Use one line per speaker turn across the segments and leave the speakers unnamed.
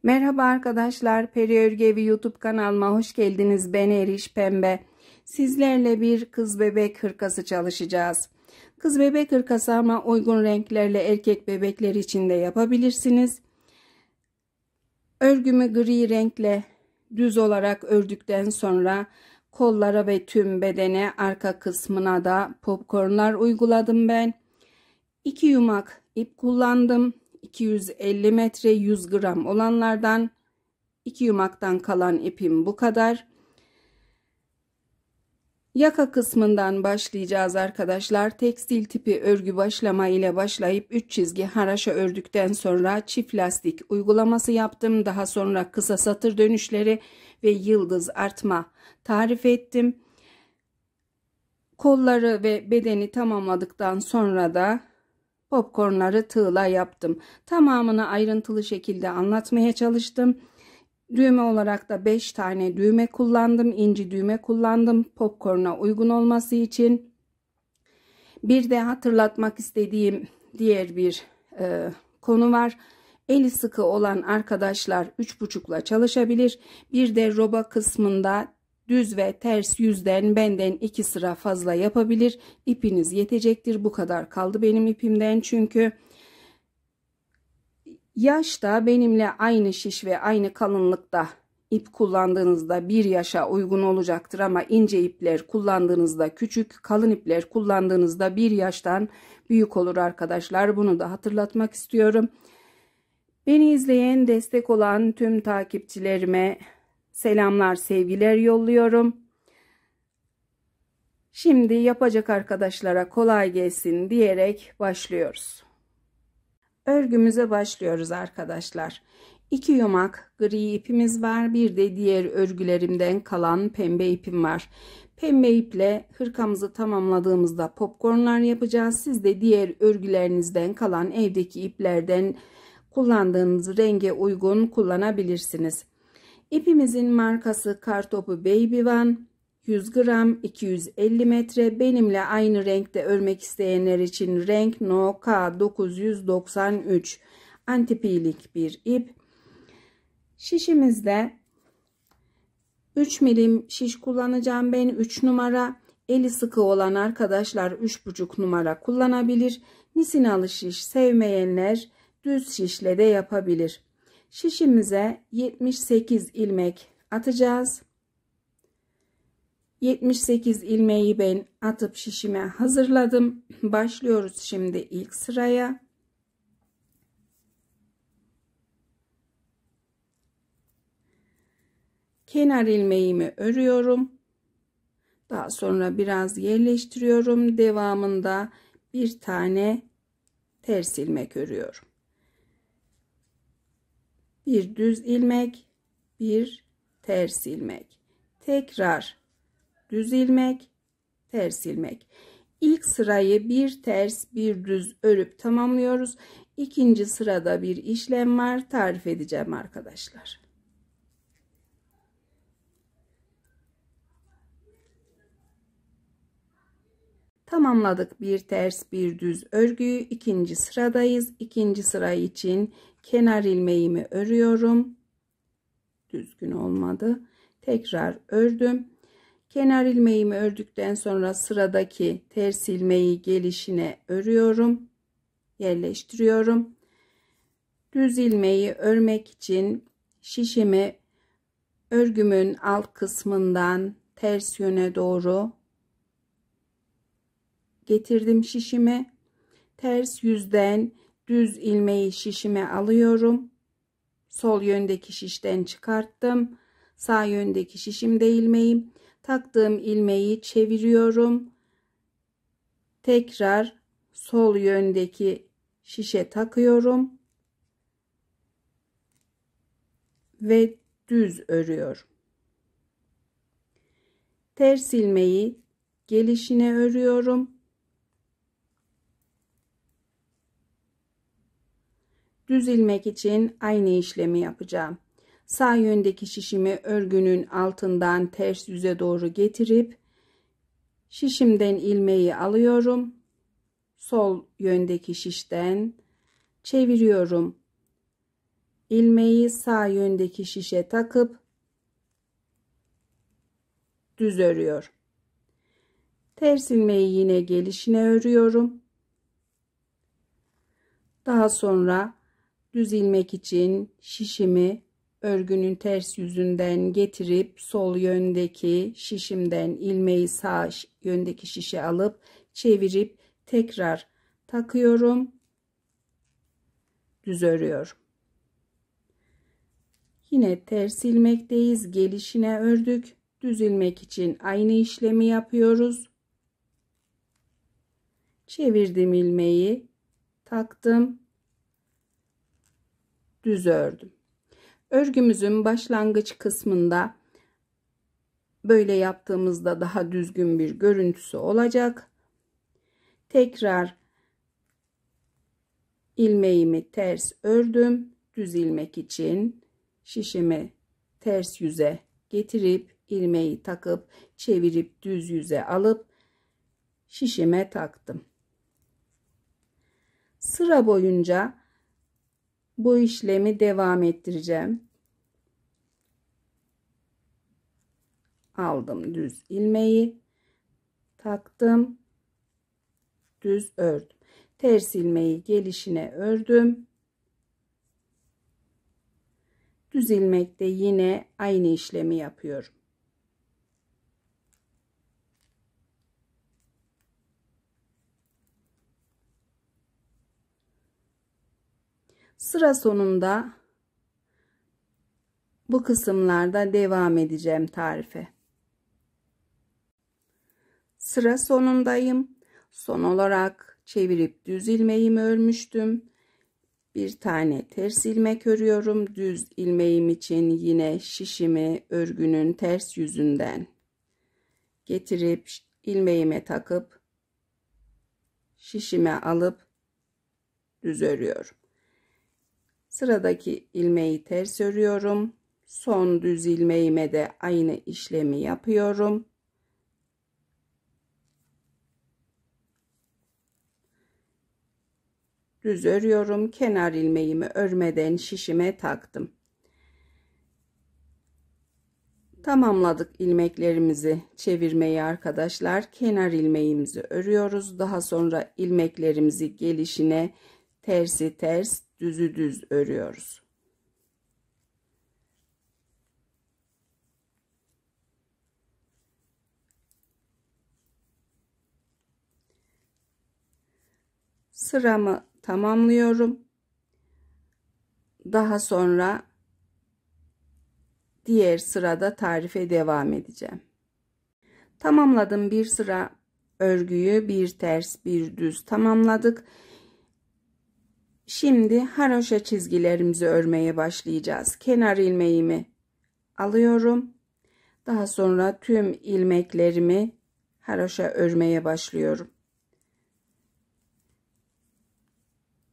Merhaba arkadaşlar, Peri Örgü Evi YouTube kanalıma hoş geldiniz. Ben Eriş Pembe. Sizlerle bir kız bebek hırkası çalışacağız. Kız bebek hırkası ama uygun renklerle erkek bebekler için de yapabilirsiniz. Örgümü gri renkle düz olarak ördükten sonra kollara ve tüm bedene, arka kısmına da popcornlar uyguladım ben. 2 yumak ip kullandım. 250 metre 100 gram olanlardan 2 yumaktan kalan ipim bu kadar. Yaka kısmından başlayacağız arkadaşlar. Tekstil tipi örgü başlama ile başlayıp 3 çizgi haraşo ördükten sonra çift lastik uygulaması yaptım. Daha sonra kısa satır dönüşleri ve yıldız artma tarif ettim. Kolları ve bedeni tamamladıktan sonra da popcornları tığla yaptım. Tamamını ayrıntılı şekilde anlatmaya çalıştım. Düğme olarak da 5 tane düğme kullandım. İnci düğme kullandım. Popcorn'a uygun olması için. Bir de hatırlatmak istediğim diğer bir konu var. Eli sıkı olan arkadaşlar 3,5'la çalışabilir. Bir de roba kısmında düz ve ters yüzden benden 2 sıra fazla yapabilir. İpiniz yetecektir. Bu kadar kaldı benim ipimden çünkü. Yaşta benimle aynı şiş ve aynı kalınlıkta ip kullandığınızda 1 yaşa uygun olacaktır ama ince ipler kullandığınızda küçük, kalın ipler kullandığınızda 1 yaştan büyük olur arkadaşlar. Bunu da hatırlatmak istiyorum. Beni izleyen, destek olan tüm takipçilerime selamlar, sevgiler yolluyorum. Şimdi yapacak arkadaşlara kolay gelsin diyerek başlıyoruz. Örgümüze başlıyoruz arkadaşlar. 2 yumak gri ipimiz var. Bir de diğer örgülerimden kalan pembe ipim var. Pembe iple hırkamızı tamamladığımızda popcornlar yapacağız. Siz de diğer örgülerinizden kalan evdeki iplerden kullandığınız renge uygun kullanabilirsiniz. İpimizin markası Kartopu Baby One. 100 gram 250 metre. Benimle aynı renkte örmek isteyenler için renk No K993 antipilik bir ip. Şişimizde 3 milim şiş kullanacağım ben. 3 numara. Eli sıkı olan arkadaşlar 3,5 numara kullanabilir. Misinalı şiş sevmeyenler düz şişle de yapabilir. Şişimize 78 ilmek atacağız. 78 ilmeği ben atıp şişime hazırladım. Başlıyoruz şimdi ilk sıraya. Kenar ilmeğimi örüyorum. Daha sonra biraz yerleştiriyorum. Devamında bir tane ters ilmek örüyorum. Bir düz ilmek, bir ters ilmek. Tekrar düz ilmek, ters ilmek. İlk sırayı bir ters bir düz örüp tamamlıyoruz. İkinci sırada bir işlem var, tarif edeceğim arkadaşlar. Tamamladık bir ters bir düz örgüyü. İkinci sıradayız. İkinci sıra için kenar ilmeğimi örüyorum. Düzgün olmadı. Tekrar ördüm. Kenar ilmeğimi ördükten sonra sıradaki ters ilmeği gelişine örüyorum. Yerleştiriyorum. Düz ilmeği örmek için şişimi örgümün alt kısmından ters yöne doğru getirdim şişimi. Ters yüzden düz ilmeği şişime alıyorum. Sol yöndeki şişten çıkarttım. Sağ yöndeki şişimde ilmeğim. Taktığım ilmeği çeviriyorum. Tekrar sol yöndeki şişe takıyorum. Ve düz örüyorum. Ters ilmeği gelişine örüyorum. Düz ilmek için aynı işlemi yapacağım. Sağ yöndeki şişimi örgünün altından ters yüze doğru getirip şişimden ilmeği alıyorum. Sol yöndeki şişten çeviriyorum. ilmeği sağ yöndeki şişe takıp düz örüyorum. Ters ilmeği yine gelişine örüyorum. Daha sonra düz ilmek için şişimi örgünün ters yüzünden getirip sol yöndeki şişimden ilmeği sağ yöndeki şişe alıp çevirip tekrar takıyorum. Düz örüyorum. Yine ters ilmekteyiz. Gelişine ördük. Düz ilmek için aynı işlemi yapıyoruz. Çevirdim ilmeği, taktım, düz ördüm. Örgümüzün başlangıç kısmında böyle yaptığımızda daha düzgün bir görüntüsü olacak. Tekrar ilmeğimi ters ördüm. Düz ilmek için şişimi ters yüze getirip ilmeği takıp çevirip düz yüze alıp şişime taktım. Sıra boyunca bu işlemi devam ettireceğim. Aldım düz ilmeği, taktım, düz ördüm. Ters ilmeği gelişine ördüm. Düz ilmekte yine aynı işlemi yapıyorum. Sıra sonunda bu kısımlarda devam edeceğim tarife. Sıra sonundayım. Son olarak çevirip düz ilmeğimi örmüştüm. Bir tane ters ilmek örüyorum. Düz ilmeğim için yine şişimi örgünün ters yüzünden getirip ilmeğime takıp şişime alıp düz örüyorum. Sıradaki ilmeği ters örüyorum. Son düz ilmeğime de aynı işlemi yapıyorum. Düz örüyorum. Kenar ilmeğimi örmeden şişime taktım. Tamamladık ilmeklerimizi çevirmeyi arkadaşlar. Kenar ilmeğimizi örüyoruz. Daha sonra ilmeklerimizi gelişine tersi ters, düzü düz örüyoruz. Sıramı tamamlıyorum. Daha sonra diğer sırada tarife devam edeceğim. Tamamladım, bir sıra örgüyü bir ters bir düz tamamladık. Şimdi haroşa çizgilerimizi örmeye başlayacağız. Kenar ilmeğimi alıyorum. Daha sonra tüm ilmeklerimi haroşa örmeye başlıyorum.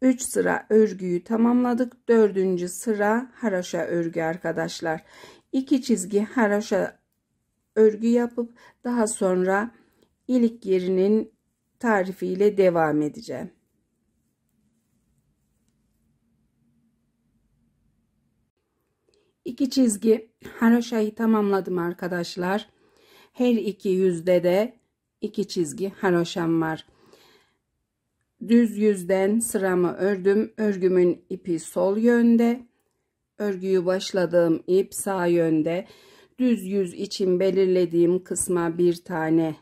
3 sıra örgüyü tamamladık. 4. sıra haroşa örgü arkadaşlar. 2 çizgi haroşa örgü yapıp daha sonra ilik yerinin tarifiyle devam edeceğim. İki çizgi haroşayı tamamladım arkadaşlar. Her iki yüzde de 2 çizgi haroşam var. Düz yüzden sıramı ördüm. Örgümün ipi sol yönde. Örgüyü başladığım ip sağ yönde. Düz yüz için belirlediğim kısma bir tane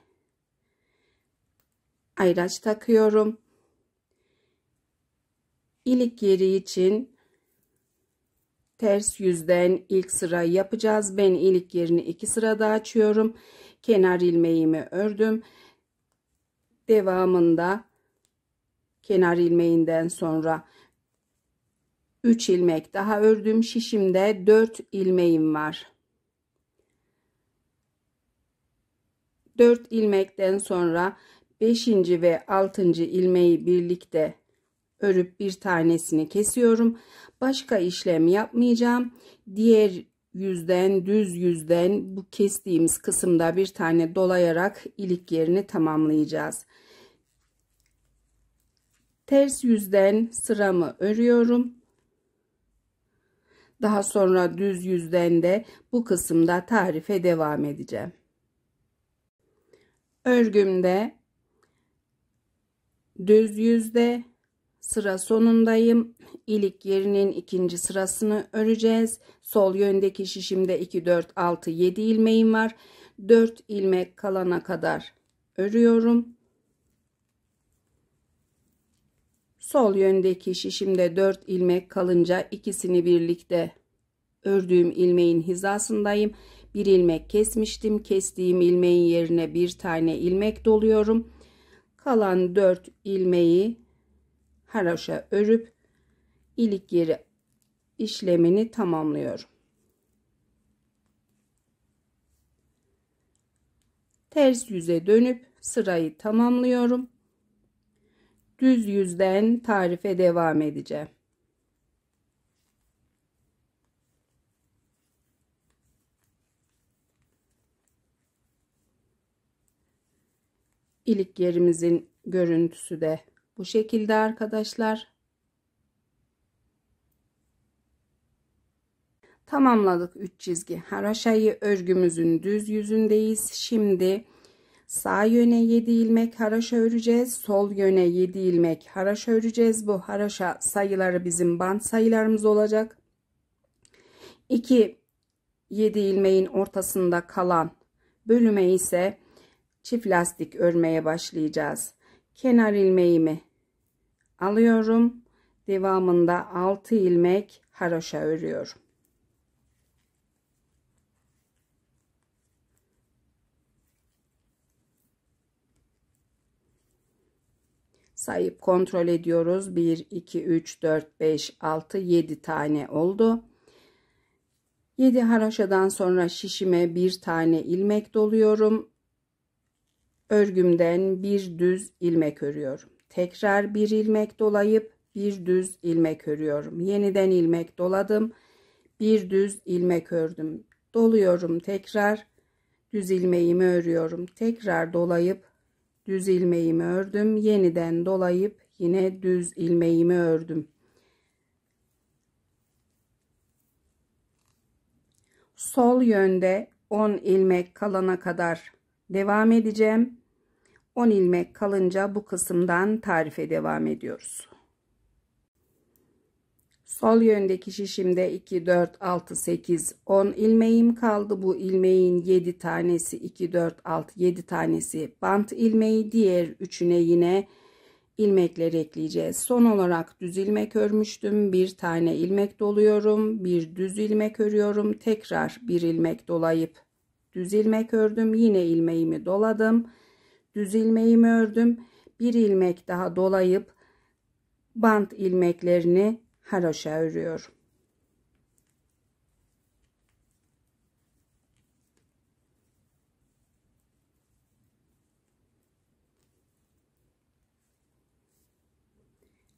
ayraç takıyorum. İlik yeri için ters yüzden ilk sırayı yapacağız. Ben ilik yerini 2 sırada açıyorum. Kenar ilmeğimi ördüm. Devamında kenar ilmeğinden sonra 3 ilmek daha ördüm. Şişimde 4 ilmeğim var. 4 ilmekten sonra 5. ve 6. ilmeği birlikte örüp bir tanesini kesiyorum. Başka işlem yapmayacağım. Diğer yüzden, düz yüzden bu kestiğimiz kısımda bir tane dolayarak ilik yerini tamamlayacağız. Ters yüzden sıramı örüyorum. Daha sonra düz yüzden de bu kısımda tarife devam edeceğim. Örgümde düz yüzde sıra sonundayım. İlik yerinin ikinci sırasını öreceğiz. Sol yöndeki şişimde 2, 4, 6, 7 ilmeğim var. 4 ilmek kalana kadar örüyorum. Sol yöndeki şişimde 4 ilmek kalınca ikisini birlikte ördüğüm ilmeğin hizasındayım. Bir ilmek kesmiştim. Kestiğim ilmeğin yerine bir tane ilmek doluyorum. Kalan 4 ilmeği haroşa örüp ilik yeri işlemini tamamlıyorum. Ters yüze dönüp sırayı tamamlıyorum. Düz yüzden tarife devam edeceğim. İlik yerimizin görüntüsü de bu şekilde arkadaşlar. Tamamladık 3 çizgi haroşayı. Örgümüzün düz yüzündeyiz. Şimdi sağ yöne 7 ilmek haroşa öreceğiz. Sol yöne 7 ilmek haroşa öreceğiz. Bu haroşa sayıları bizim bant sayılarımız olacak. 2 7 ilmeğin ortasında kalan bölüme ise çift lastik örmeye başlayacağız. Kenar ilmeğimi alıyorum. Devamında 6 ilmek haroşa örüyorum. Sayıp kontrol ediyoruz. 1, 2, 3, 4, 5, 6, 7 tane oldu. 7 haroşadan sonra şişime bir tane ilmek doluyorum. Örgümden bir düz ilmek örüyorum. Tekrar bir ilmek dolayıp bir düz ilmek örüyorum. Yeniden ilmek doladım. Bir düz ilmek ördüm. Doluyorum tekrar. Düz ilmeğimi örüyorum. Tekrar dolayıp düz ilmeğimi ördüm. Yeniden dolayıp yine düz ilmeğimi ördüm. Sol yönde 10 ilmek kalana kadar devam edeceğim. 10 ilmek kalınca bu kısımdan tarife devam ediyoruz. Sol yöndeki şişimde 2, 4, 6, 8, 10 ilmeğim kaldı. Bu ilmeğin 7 tanesi 2, 4, 6, 7 tanesi bant ilmeği. Diğer üçüne yine ilmekleri ekleyeceğiz. Son olarak düz ilmek örmüştüm. Bir tane ilmek doluyorum. Bir düz ilmek örüyorum. Tekrar bir ilmek dolayıp düz ilmek ördüm. Yine ilmeğimi doladım. Düz ilmeğimi ördüm. Bir ilmek daha dolayıp bant ilmeklerini haroşa örüyorum.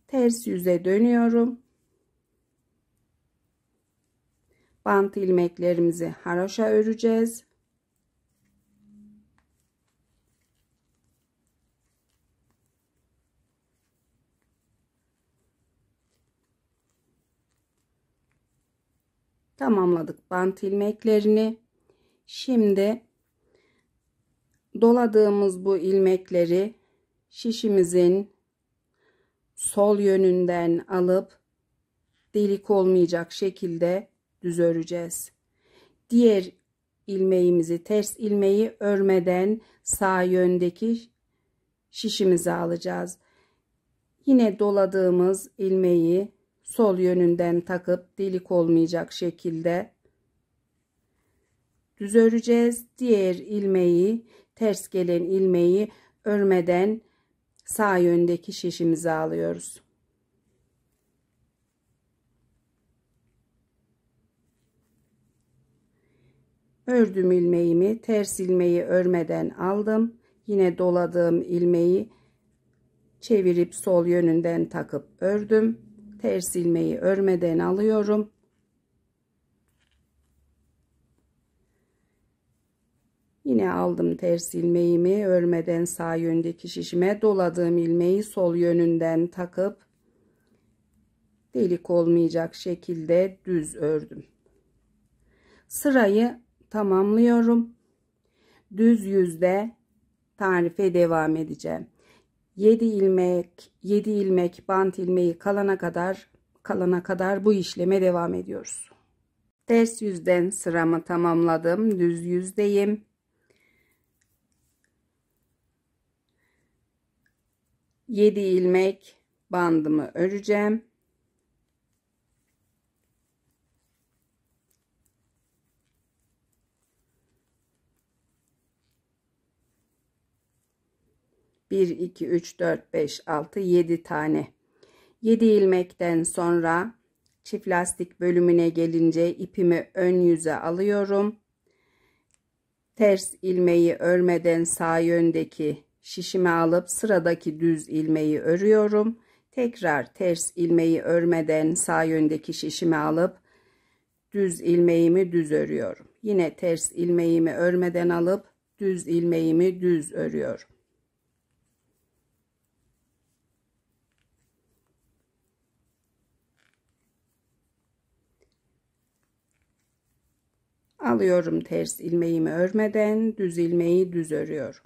Ters yüze dönüyorum. Bant ilmeklerimizi haroşa öreceğiz. Tamamladık bant ilmeklerini. Şimdi doladığımız bu ilmekleri şişimizin sol yönünden alıp delik olmayacak şekilde düz öreceğiz. Diğer ilmeğimizi, ters ilmeği örmeden sağ yöndeki şişimizi alacağız. Yine doladığımız ilmeği sol yönünden takıp delik olmayacak şekilde düz öreceğiz. Diğer ilmeği, ters gelen ilmeği örmeden sağ yöndeki şişimizi alıyoruz. Ördüm ilmeğimi, ters ilmeği örmeden aldım. Yine doladığım ilmeği çevirip sol yönünden takıp ördüm. Ters ilmeği örmeden alıyorum. Yine aldım ters ilmeğimi, örmeden sağ yöndeki şişime doladığım ilmeği sol yönünden takıp delik olmayacak şekilde düz ördüm. Sırayı tamamlıyorum. Düz yüzde tarife devam edeceğim. 7 ilmek bant ilmeği kalana kadar bu işleme devam ediyoruz. Ters yüzden sıramı tamamladım. Düz yüzdeyim. 7 ilmek bandımı öreceğim. Bir, iki, üç, dört, beş, altı, 7 tane. 7 ilmekten sonra çift lastik bölümüne gelince ipimi ön yüze alıyorum. Ters ilmeği örmeden sağ yöndeki şişime alıp sıradaki düz ilmeği örüyorum. Tekrar ters ilmeği örmeden sağ yöndeki şişime alıp düz ilmeğimi düz örüyorum. Yine ters ilmeğimi örmeden alıp düz ilmeğimi düz örüyorum. Alıyorum ters ilmeğimi örmeden düz ilmeği düz örüyorum.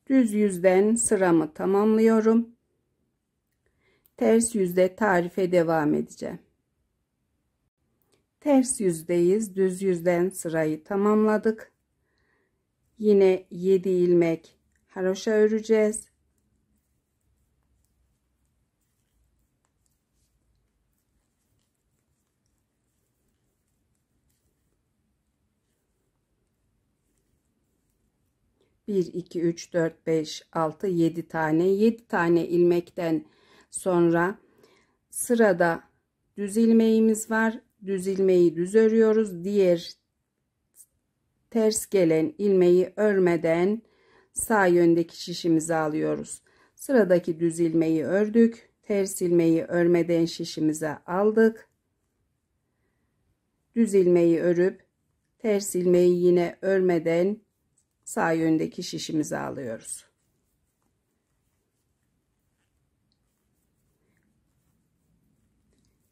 Düz yüzden sıramı tamamlıyorum. Ters yüzde tarife devam edeceğim. Ters yüzdeyiz. Düz yüzden sırayı tamamladık. Yine 7 ilmek haroşa öreceğiz. Bir, iki, üç, dört, beş, altı, 7 tane. 7 tane ilmekten sonra sırada düz ilmeğimiz var. Düz ilmeği düz örüyoruz. Diğer ters gelen ilmeği örmeden sağ yöndeki şişimizi alıyoruz. Sıradaki düz ilmeği ördük. Ters ilmeği örmeden şişimize aldık. Düz ilmeği örüp ters ilmeği yine örmeden sağ yöndeki şişimizi alıyoruz.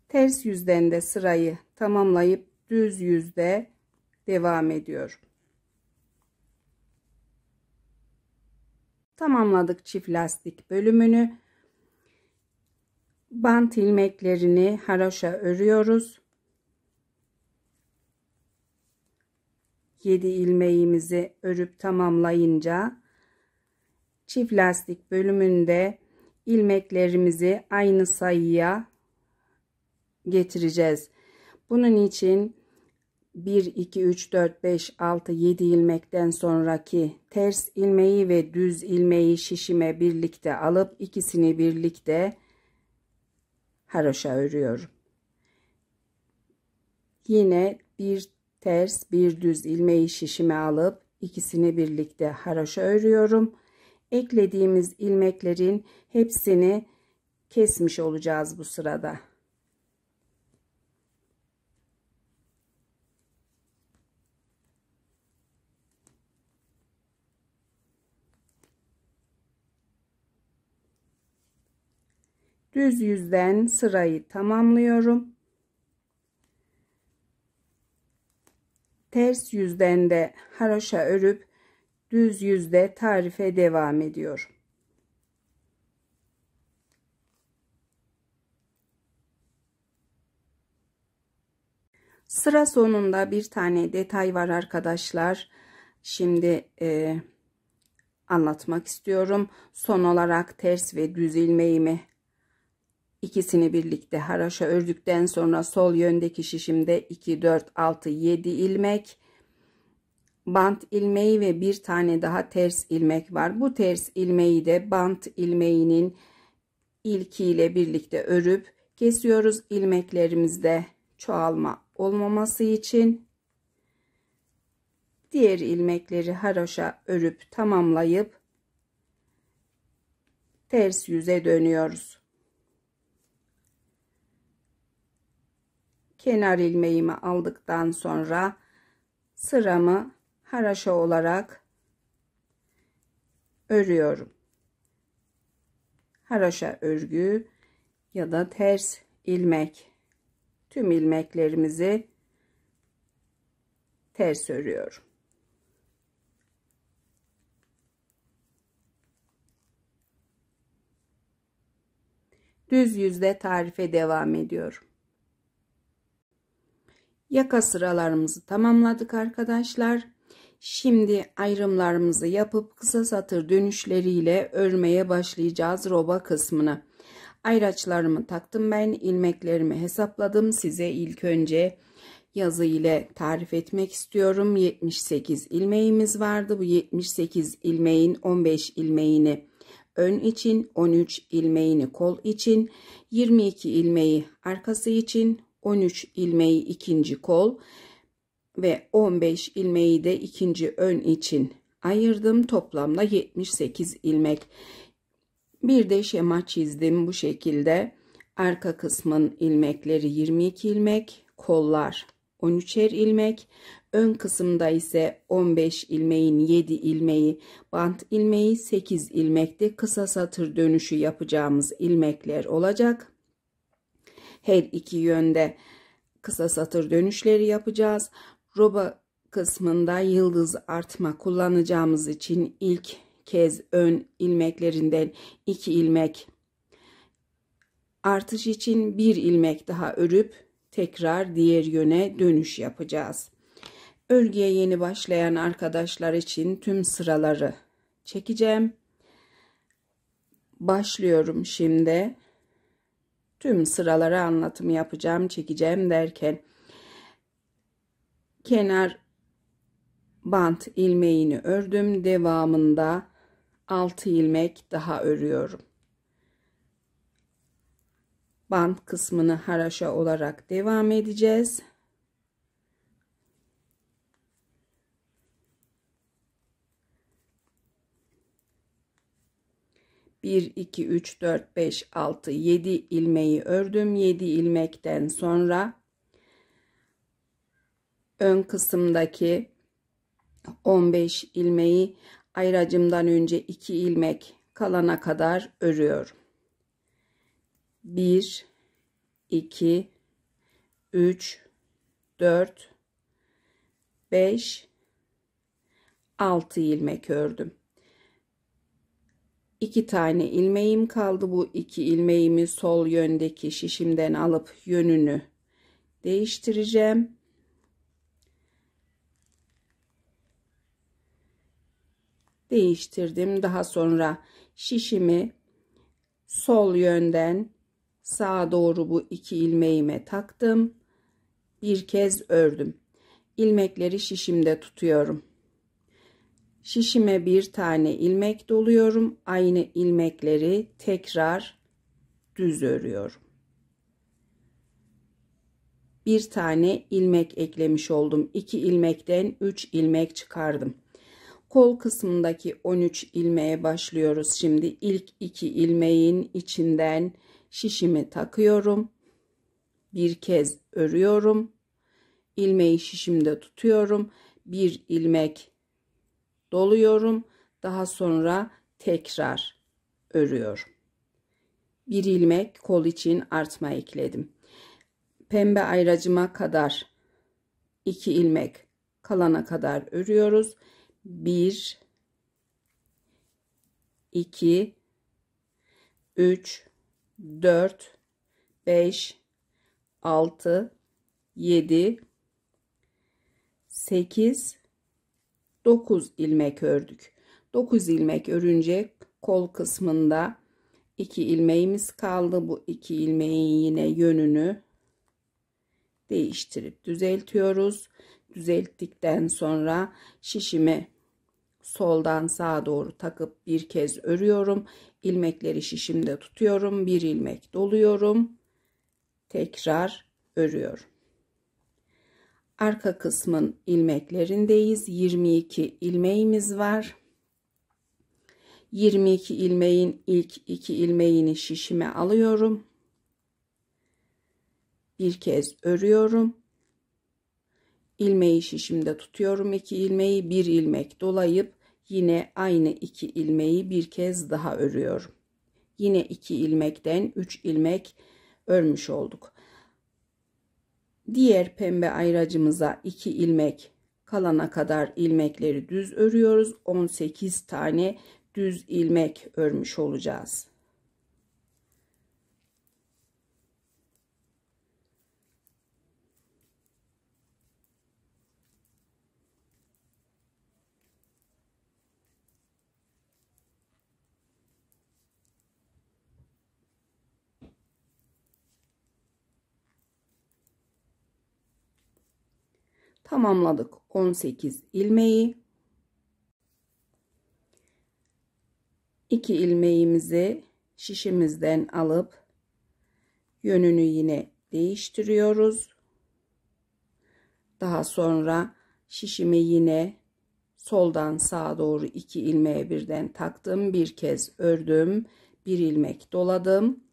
Ters yüzden de sırayı tamamlayıp düz yüzde devam ediyorum. Tamamladık çift lastik bölümünü. Bant ilmeklerini haroşa örüyoruz. 7 ilmeğimizi örüp tamamlayınca çift lastik bölümünde ilmeklerimizi aynı sayıya getireceğiz. Bunun için 1, 2, 3, 4, 5, 6, 7 ilmekten sonraki ters ilmeği ve düz ilmeği şişime birlikte alıp ikisini birlikte haroşa örüyorum. Yine bir ters bir düz ilmeği şişime alıp ikisini birlikte haroşa örüyorum. Eklediğimiz ilmeklerin hepsini kesmiş olacağız bu sırada. Düz yüzden sırayı tamamlıyorum. Ters yüzden de haroşa örüp düz yüzde tarife devam ediyorum. Sıra sonunda bir tane detay var arkadaşlar. Şimdi anlatmak istiyorum. Son olarak ters ve düz ilmeğimi ikisini birlikte haroşa ördükten sonra sol yöndeki şişimde 2, 4, 6, 7 ilmek bant ilmeği ve bir tane daha ters ilmek var. Bu ters ilmeği de bant ilmeğinin ilkiyle birlikte örüp kesiyoruz. İlmeklerimizde çoğalma olmaması için diğer ilmekleri haroşa örüp tamamlayıp ters yüze dönüyoruz. Kenar ilmeğimi aldıktan sonra sıramı haroşa olarak örüyorum. Haroşa örgü ya da ters ilmek. Tüm ilmeklerimizi ters örüyorum. Düz yüzle tarife devam ediyorum. Yaka sıralarımızı tamamladık arkadaşlar. Şimdi ayrımlarımızı yapıp kısa satır dönüşleriyle örmeye başlayacağız roba kısmını. Ayraçlarımı taktım ben, ilmeklerimi hesapladım. Size ilk önce yazı ile tarif etmek istiyorum. 78 ilmeğimiz vardı. Bu 78 ilmeğin 15 ilmeğini ön için, 13 ilmeğini kol için, 22 ilmeği arkası için, 13 ilmeği ikinci kol ve 15 ilmeği de ikinci ön için ayırdım. Toplamda 78 ilmek. Bir de şema çizdim bu şekilde. Arka kısmın ilmekleri 22 ilmek, kollar 13'er ilmek. Ön kısımda ise 15 ilmeğin 7 ilmeği bant ilmeği, 8 ilmekte kısa satır dönüşü yapacağımız ilmekler olacak. Her iki yönde kısa satır dönüşleri yapacağız. Roba kısmında yıldız artma kullanacağımız için ilk kez ön ilmeklerinden 2 ilmek artış için 1 ilmek daha örüp tekrar diğer yöne dönüş yapacağız. Örgüye yeni başlayan arkadaşlar için tüm sıraları çekeceğim. Başlıyorum şimdi. Tüm sıralara anlatım yapacağım, çekeceğim derken kenar bant ilmeğini ördüm. Devamında 6 ilmek daha örüyorum. Bant kısmını haroşa olarak devam edeceğiz. Bir, iki, üç, dört, beş, altı, 7 ilmeği ördüm. 7 ilmekten sonra ön kısımdaki 15 ilmeği ayracımdan önce 2 ilmek kalana kadar örüyorum. 1 2 3 4 5 6 ilmek ördüm. 2 tane ilmeğim kaldı. Bu 2 ilmeğimi sol yöndeki şişimden alıp yönünü değiştireceğim. Değiştirdim. Daha sonra şişimi sol yönden sağa doğru bu 2 ilmeğime taktım. Bir kez ördüm. İlmekleri şişimde tutuyorum. Şişime bir tane ilmek doluyorum. Aynı ilmekleri tekrar düz örüyorum. Bir tane ilmek eklemiş oldum. 2 ilmekten 3 ilmek çıkardım. Kol kısmındaki 13 ilmeğe başlıyoruz. Şimdi ilk 2 ilmeğin içinden şişimi takıyorum. Bir kez örüyorum. İlmeği şişimde tutuyorum. Bir ilmek doluyorum. Daha sonra tekrar örüyorum. Bir ilmek kol için artma ekledim. Pembe ayracıma kadar 2 ilmek kalana kadar örüyoruz. 1 2 3 4 5 6 7 8 9 ilmek ördük. 9 ilmek örünce kol kısmında 2 ilmeğimiz kaldı. Bu 2 ilmeğin yine yönünü değiştirip düzeltiyoruz. Düzelttikten sonra şişimi soldan sağa doğru takıp bir kez örüyorum. İlmekleri şişimde tutuyorum. Bir ilmek doluyorum. Tekrar örüyorum. Arka kısmın ilmeklerindeyiz. 22 ilmeğimiz var. 22 ilmeğin ilk 2 ilmeğini şişime alıyorum. Bir kez örüyorum. İlmeği şişimde tutuyorum. 2 ilmeği bir ilmek dolayıp Yine aynı 2 ilmeği bir kez daha örüyorum. Yine 2 ilmekten 3 ilmek örmüş olduk. Diğer pembe ayracımıza 2 ilmek kalana kadar ilmekleri düz örüyoruz. 18 tane düz ilmek örmüş olacağız. Tamamladık 18 ilmeği. 2 ilmeğimizi şişimizden alıp yönünü yine değiştiriyoruz. Daha sonra şişimi yine soldan sağa doğru 2 ilmeğe birden taktım. Bir kez ördüm. Bir ilmek doladım.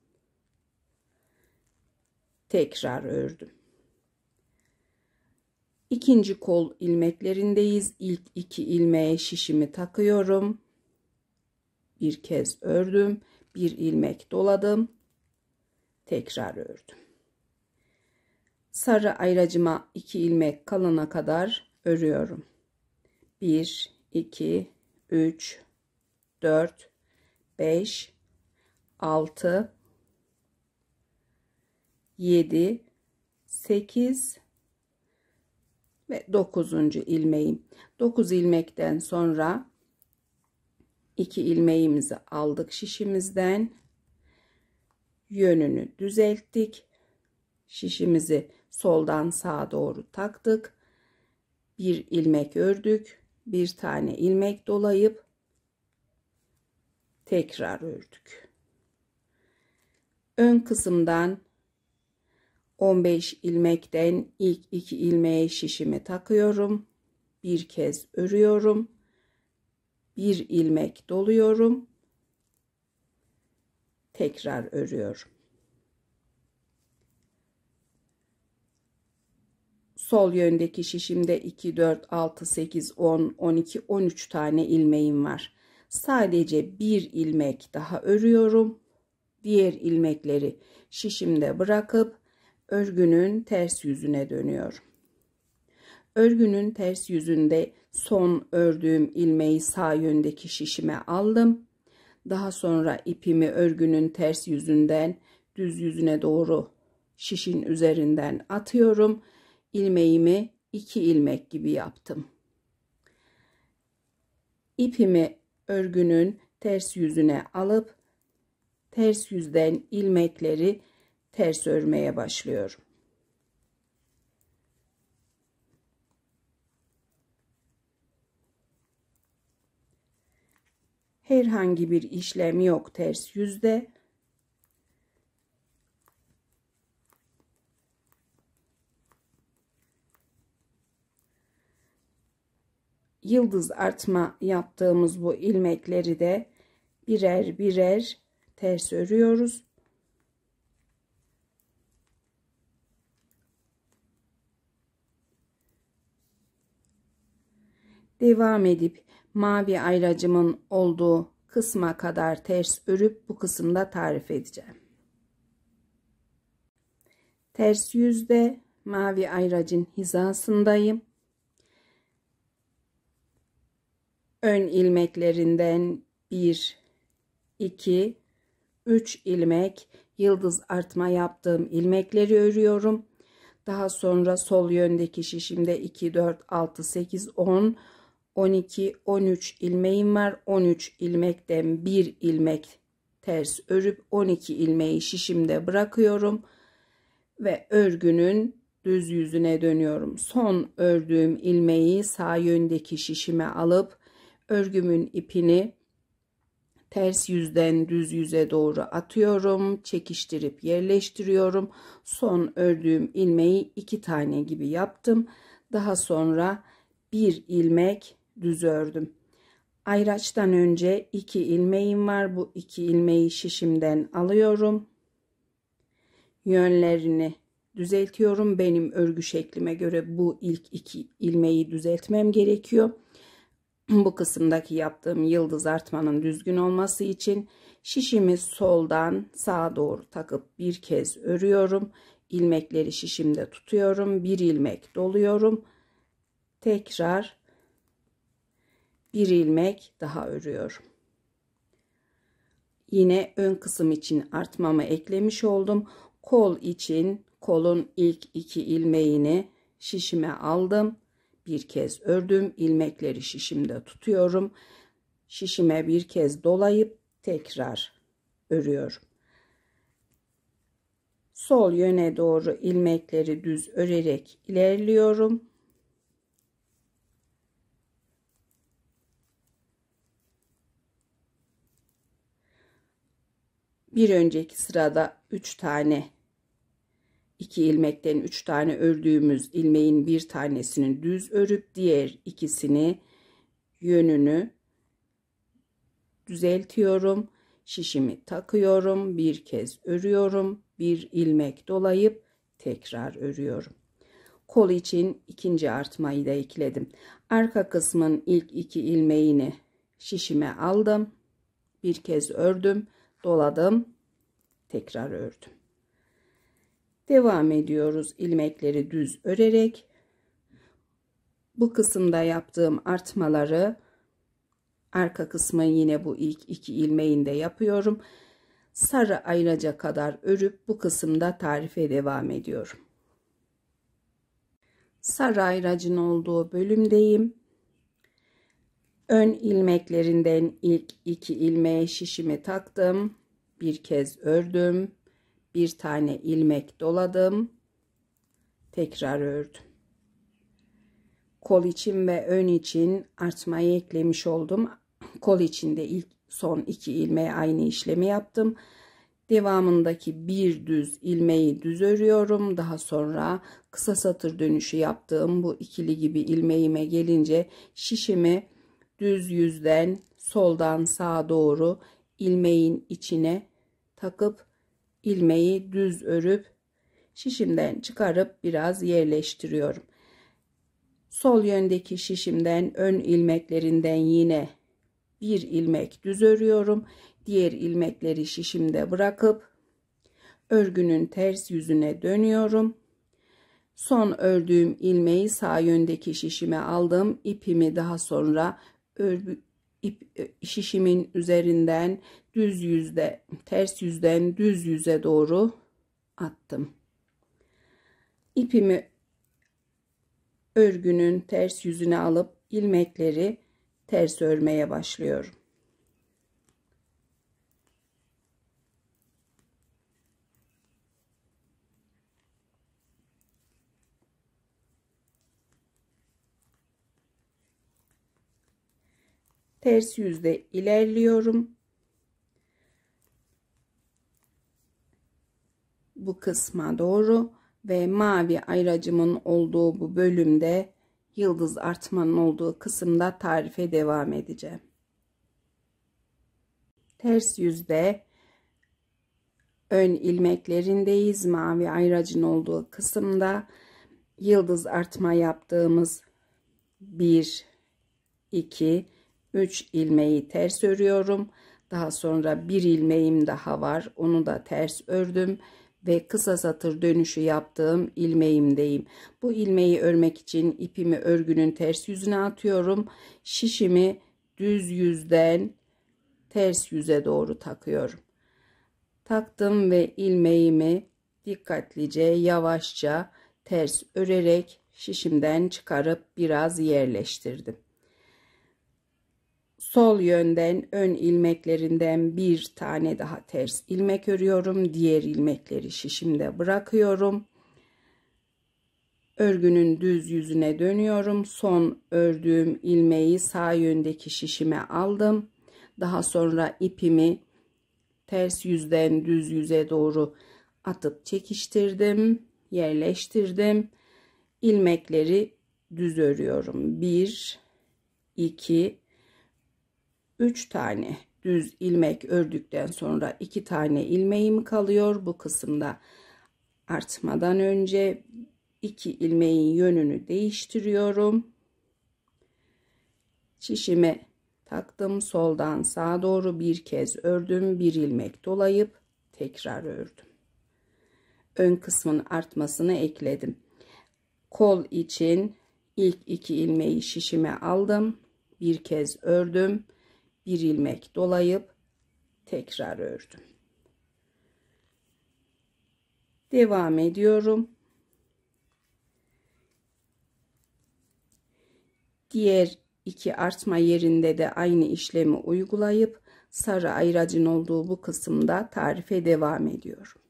Tekrar ördüm. İkinci kol ilmeklerindeyiz. İlk 2 ilmeğe şişimi takıyorum. Bir kez ördüm. Bir ilmek doladım. Tekrar ördüm. Sarı ayracıma 2 ilmek kalana kadar örüyorum. 1, 2, 3, 4, 5, 6, 7, 8 ve 9. ilmeğim. 9 ilmekten sonra 2 ilmeğimizi aldık şişimizden. Yönünü düzelttik. Şişimizi soldan sağa doğru taktık. Bir ilmek ördük. Bir tane ilmek dolayıp tekrar ördük. Ön kısımdan 15 ilmekten ilk 2 ilmeğe şişimi takıyorum. Bir kez örüyorum. Bir ilmek doluyorum. Tekrar örüyorum. Sol yöndeki şişimde 2, 4, 6, 8, 10, 12, 13 tane ilmeğim var. Sadece bir ilmek daha örüyorum. Diğer ilmekleri şişimde bırakıp örgünün ters yüzüne dönüyorum. Örgünün ters yüzünde son ördüğüm ilmeği sağ yöndeki şişime aldım. Daha sonra ipimi örgünün ters yüzünden düz yüzüne doğru şişin üzerinden atıyorum. İlmeğimi 2 ilmek gibi yaptım. İpimi örgünün ters yüzüne alıp ters yüzden ilmekleri ters örmeye başlıyorum. Herhangi bir işlem yok ters yüzde. Yıldız artma yaptığımız bu ilmekleri de birer birer ters örüyoruz. Devam edip mavi ayracımın olduğu kısma kadar ters örüp bu kısımda tarif edeceğim. Ters yüzde mavi ayracın hizasındayım. Ön ilmeklerinden 1, 2, 3 ilmek yıldız artma yaptığım ilmekleri örüyorum. Daha sonra sol yöndeki şişimde 2, 4, 6, 8, 10, 12, 13 ilmeğim var. 13 ilmekten bir ilmek ters örüp 12 ilmeği şişimde bırakıyorum ve örgünün düz yüzüne dönüyorum. Son ördüğüm ilmeği sağ yöndeki şişime alıp örgümün ipini ters yüzden düz yüze doğru atıyorum. Çekiştirip yerleştiriyorum. Son ördüğüm ilmeği 2 tane gibi yaptım. Daha sonra bir ilmek düz ördüm. Ayraçtan önce 2 ilmeğim var. Bu 2 ilmeği şişimden alıyorum. Yönlerini düzeltiyorum. Benim örgü şeklime göre bu ilk 2 ilmeği düzeltmem gerekiyor. Bu kısımdaki yaptığım yıldız artmanın düzgün olması için şişimi soldan sağa doğru takıp bir kez örüyorum. İlmekleri şişimde tutuyorum. Bir ilmek doluyorum. Tekrar bir ilmek daha örüyorum. Yine ön kısım için artmamı eklemiş oldum. Kol için kolun ilk 2 ilmeğini şişime aldım. Bir kez ördüm. İlmekleri şişimde tutuyorum. Şişime bir kez dolayıp tekrar örüyorum. Sol yöne doğru ilmekleri düz örerek ilerliyorum. Bir önceki sırada 3 tane 2 ilmekten 3 tane ördüğümüz ilmeğin bir tanesini düz örüp diğer ikisini yönünü düzeltiyorum. Şişimi takıyorum. Bir kez örüyorum. Bir ilmek dolayıp tekrar örüyorum. Kol için ikinci artmayı da ekledim. Arka kısmın ilk 2 ilmeğini şişime aldım. Bir kez ördüm. Doladım. Tekrar ördüm. Devam ediyoruz ilmekleri düz örerek. Bu kısımda yaptığım artmaları arka kısmı yine bu ilk 2 ilmeğinde yapıyorum. Sarı ayraca kadar örüp bu kısımda tarife devam ediyorum. Sarı ayracın olduğu bölümdeyim. Ön ilmeklerinden ilk 2 ilmeğe şişimi taktım. Bir kez ördüm. Bir tane ilmek doladım. Tekrar ördüm. Kol için ve ön için artmayı eklemiş oldum. Kol için de ilk son 2 ilmeğe aynı işlemi yaptım. Devamındaki bir düz ilmeği düz örüyorum. Daha sonra kısa satır dönüşü yaptığım bu ikili gibi ilmeğime gelince şişimi düz yüzden soldan sağa doğru ilmeğin içine takıp ilmeği düz örüp şişimden çıkarıp biraz yerleştiriyorum. Sol yöndeki şişimden ön ilmeklerinden yine bir ilmek düz örüyorum. Diğer ilmekleri şişimde bırakıp örgünün ters yüzüne dönüyorum. Son ördüğüm ilmeği sağ yöndeki şişime aldım. İpimi daha sonra şişimin üzerinden düz yüzde ters yüzden düz yüze doğru attım. İpimi örgünün ters yüzüne alıp ilmekleri ters örmeye başlıyorum. Ters yüzde ilerliyorum. Bu kısma doğru ve mavi ayracımın olduğu bu bölümde yıldız artmanın olduğu kısımda tarife devam edeceğim. Ters yüzde ön ilmeklerindeyiz. Mavi ayracın olduğu kısımda yıldız artma yaptığımız 1 2 3 ilmeği ters örüyorum. Daha sonra bir ilmeğim daha var. Onu da ters ördüm ve kısa satır dönüşü yaptığım ilmeğimdeyim. Bu ilmeği örmek için ipimi örgünün ters yüzüne atıyorum. Şişimi düz yüzden ters yüze doğru takıyorum. Taktım ve ilmeğimi dikkatlice yavaşça ters örerek şişimden çıkarıp biraz yerleştirdim. Sol yönden ön ilmeklerinden bir tane daha ters ilmek örüyorum. Diğer ilmekleri şişimde bırakıyorum. Örgünün düz yüzüne dönüyorum. Son ördüğüm ilmeği sağ yöndeki şişime aldım. Daha sonra ipimi ters yüzden düz yüze doğru atıp çekiştirdim, yerleştirdim. İlmekleri düz örüyorum. 1 2 3 tane düz ilmek ördükten sonra 2 tane ilmeğim kalıyor. Bu kısımda artmadan önce 2 ilmeğin yönünü değiştiriyorum. Şişimi taktım. Soldan sağa doğru bir kez ördüm. Bir ilmek dolayıp tekrar ördüm. Ön kısmın artmasını ekledim. Kol için ilk 2 ilmeği şişime aldım. Bir kez ördüm. Bir ilmek dolayıp tekrar ördüm. Devam ediyorum. Diğer 2 artma yerinde de aynı işlemi uygulayıp sarı ayracın olduğu bu kısımda tarife devam ediyorum.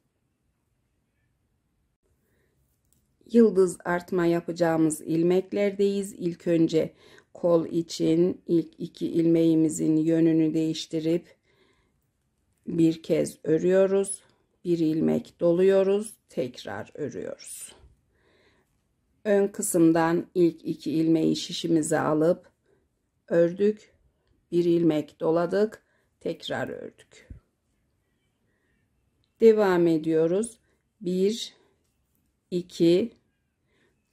Yıldız artma yapacağımız ilmeklerdeyiz. İlk önce kol için ilk 2 ilmeğimizin yönünü değiştirip bir kez örüyoruz. Bir ilmek doluyoruz. Tekrar örüyoruz. Ön kısımdan ilk 2 ilmeği şişimize alıp ördük. Bir ilmek doladık. Tekrar ördük. Devam ediyoruz. 1, 2,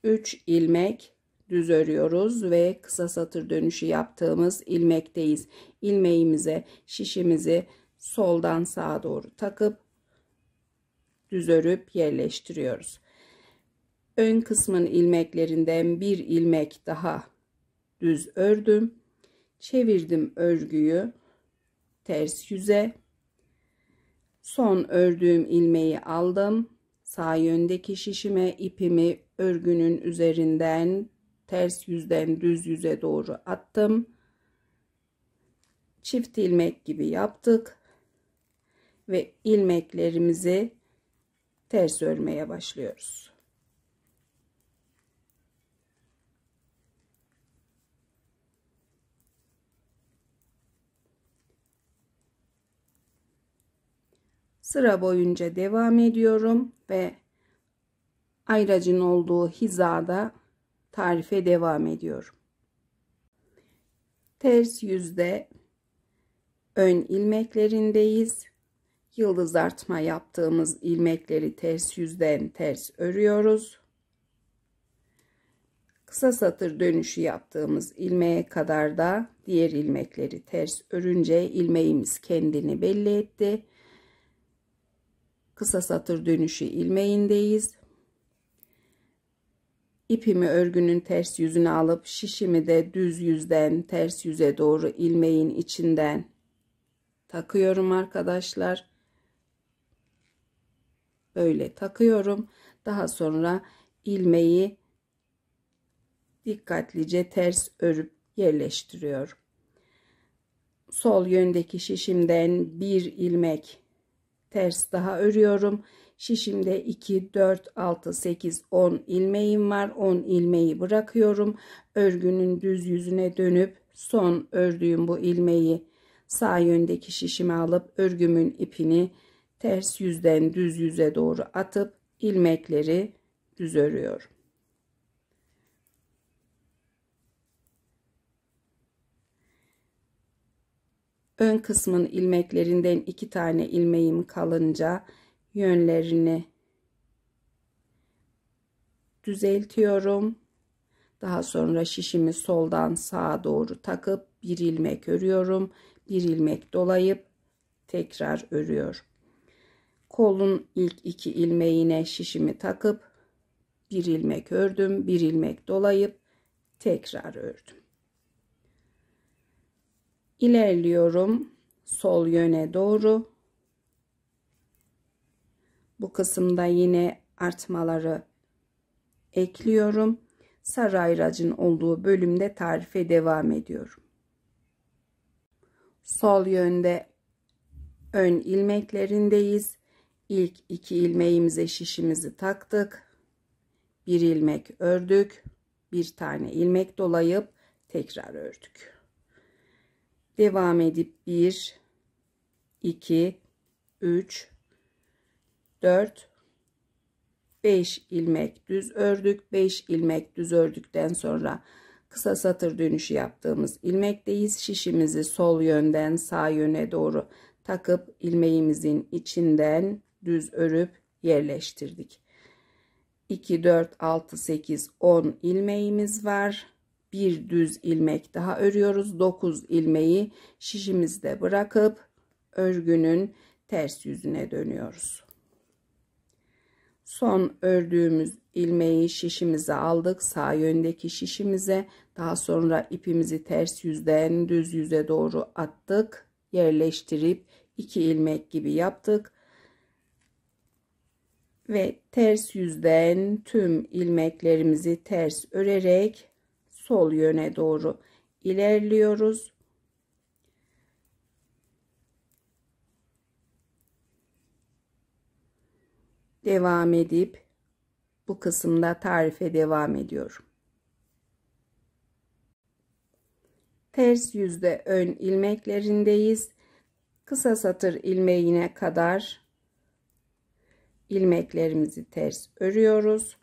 3 ilmek düz örüyoruz ve kısa satır dönüşü yaptığımız ilmekteyiz. İlmeğimize şişimizi soldan sağa doğru takıp düz örüp yerleştiriyoruz. Ön kısmın ilmeklerinden bir ilmek daha düz ördüm. Çevirdim örgüyü ters yüze. Son ördüğüm ilmeği aldım. Sağ yöndeki şişime ipimi örgünün üzerinden ters yüzden düz yüze doğru attım. Çift ilmek gibi yaptık ve ilmeklerimizi ters örmeye başlıyoruz. Sıra boyunca devam ediyorum ve ayracın olduğu hizada tarife devam ediyorum. Ters yüzde ön ilmeklerindeyiz. Yıldız artma yaptığımız ilmekleri ters yüzden ters örüyoruz. Kısa satır dönüşü yaptığımız ilmeğe kadar da diğer ilmekleri ters örünce ilmeğimiz kendini belli etti. Kısa satır dönüşü ilmeğindeyiz. İpimi örgünün ters yüzüne alıp şişimi de düz yüzden ters yüze doğru ilmeğin içinden takıyorum arkadaşlar. Böyle takıyorum. Daha sonra ilmeği dikkatlice ters örüp yerleştiriyorum. Sol yöndeki şişimden bir ilmek ters daha örüyorum. Şişimde 2, 4, 6, 8, 10 ilmeğim var. 10 ilmeği bırakıyorum. Örgünün düz yüzüne dönüp son ördüğüm bu ilmeği sağ yöndeki şişime alıp örgümün ipini ters yüzden düz yüze doğru atıp ilmekleri düz örüyorum. Ön kısmın ilmeklerinden 2 tane ilmeğim kalınca yönlerini düzeltiyorum. Daha sonra şişimi soldan sağa doğru takıp bir ilmek örüyorum. Bir ilmek dolayıp tekrar örüyorum. Kolun ilk 2 ilmeğine şişimi takıp bir ilmek ördüm. Bir ilmek dolayıp tekrar ördüm. İlerliyorum sol yöne doğru. Bu kısımda yine artmaları ekliyorum. Sarı ayracın olduğu bölümde tarife devam ediyorum. Sol yönde ön ilmeklerindeyiz. İlk 2 ilmeğimize şişimizi taktık. Bir ilmek ördük. Bir tane ilmek dolayıp tekrar ördük. Devam edip 1, 2, 3, 4, 5 ilmek düz ördük. 5 ilmek düz ördükten sonra kısa satır dönüşü yaptığımız ilmekteyiz. Şişimizi sol yönden sağ yöne doğru takıp ilmeğimizin içinden düz örüp yerleştirdik. 2, 4, 6, 8, 10 ilmeğimiz var. bir düz ilmek daha örüyoruz. 9 ilmeği şişimizde bırakıp örgünün ters yüzüne dönüyoruz. Son ördüğümüz ilmeği şişimize aldık, sağ yöndeki şişimize. Daha sonra ipimizi ters yüzden düz yüze doğru attık, yerleştirip 2 ilmek gibi yaptık ve ters yüzden tüm ilmeklerimizi ters örerek sol yöne doğru ilerliyoruz. Devam edip bu kısımda tarife devam ediyorum. Ters yüzde ön ilmeklerindeyiz. Kısa satır ilmeğine kadar ilmeklerimizi ters örüyoruz.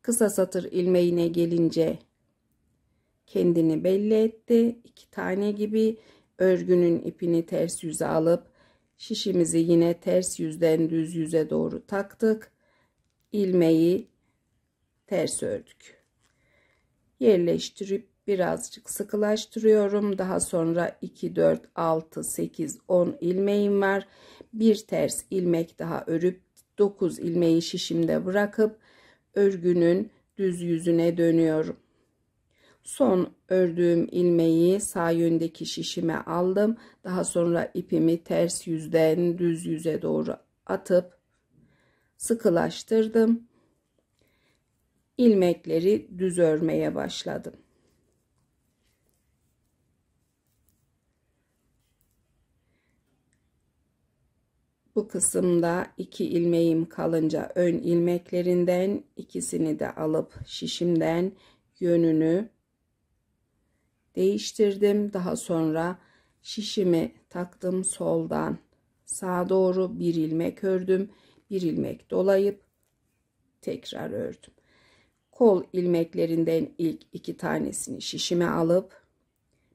Kısa satır ilmeğine gelince kendini belli etti. 2 tane gibi örgünün ipini ters yüze alıp şişimizi yine ters yüzden düz yüze doğru taktık. İlmeği ters ördük. Yerleştirip birazcık sıkılaştırıyorum. Daha sonra 2, 4, 6, 8, 10 ilmeğim var. Bir ters ilmek daha örüp 9 ilmeği şişimde bırakıp örgünün düz yüzüne dönüyorum. Son ördüğüm ilmeği sağ yöndeki şişime aldım. Daha sonra ipimi ters yüzden düz yüze doğru atıp sıkılaştırdım. İlmekleri düz örmeye başladım. Bu kısımda 2 ilmeğim kalınca ön ilmeklerinden ikisini de alıp şişimden yönünü değiştirdim. Daha sonra şişimi taktım, soldan sağa doğru bir ilmek ördüm. Bir ilmek dolayıp tekrar ördüm. Kol ilmeklerinden ilk 2 tanesini şişime alıp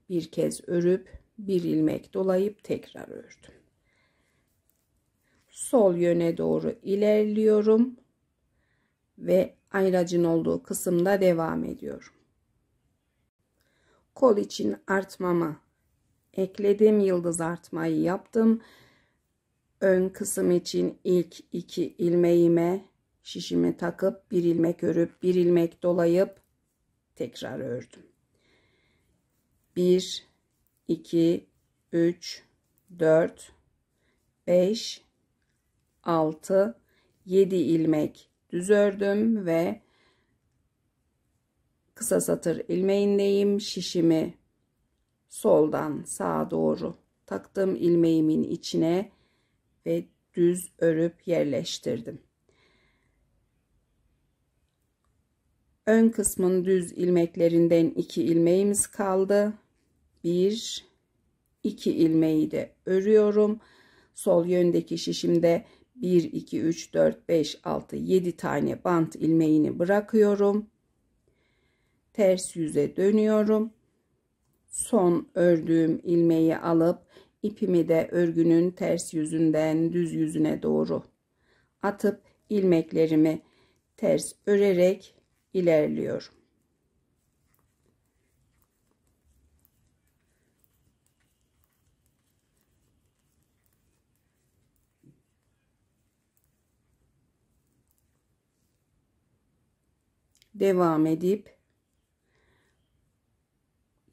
bir kez örüp bir ilmek dolayıp tekrar ördüm. Sol yöne doğru ilerliyorum ve ayracın olduğu kısımda devam ediyorum. Kol için artmamı ekledim, yıldız artmayı yaptım. Ön kısım için ilk 2 ilmeğime şişimi takıp bir ilmek örüp bir ilmek dolayıp tekrar ördüm. 1, 2, 3, 4, 5, 6, 7 ilmek düz ördüm ve kısa satır ilmeğindeyim. Şişimi soldan sağa doğru taktım ilmeğimin içine ve düz örüp yerleştirdim. Ön kısmın düz ilmeklerinden 2 ilmeğimiz kaldı. 1, 2 ilmeği de örüyorum. Sol yöndeki şişimde 1, 2, 3, 4, 5, 6, 7 tane bant ilmeğini bırakıyorum. Ters yüze dönüyorum. Son ördüğüm ilmeği alıp ipimi de örgünün ters yüzünden düz yüzüne doğru atıp ilmeklerimi ters örerek ilerliyorum. Devam edip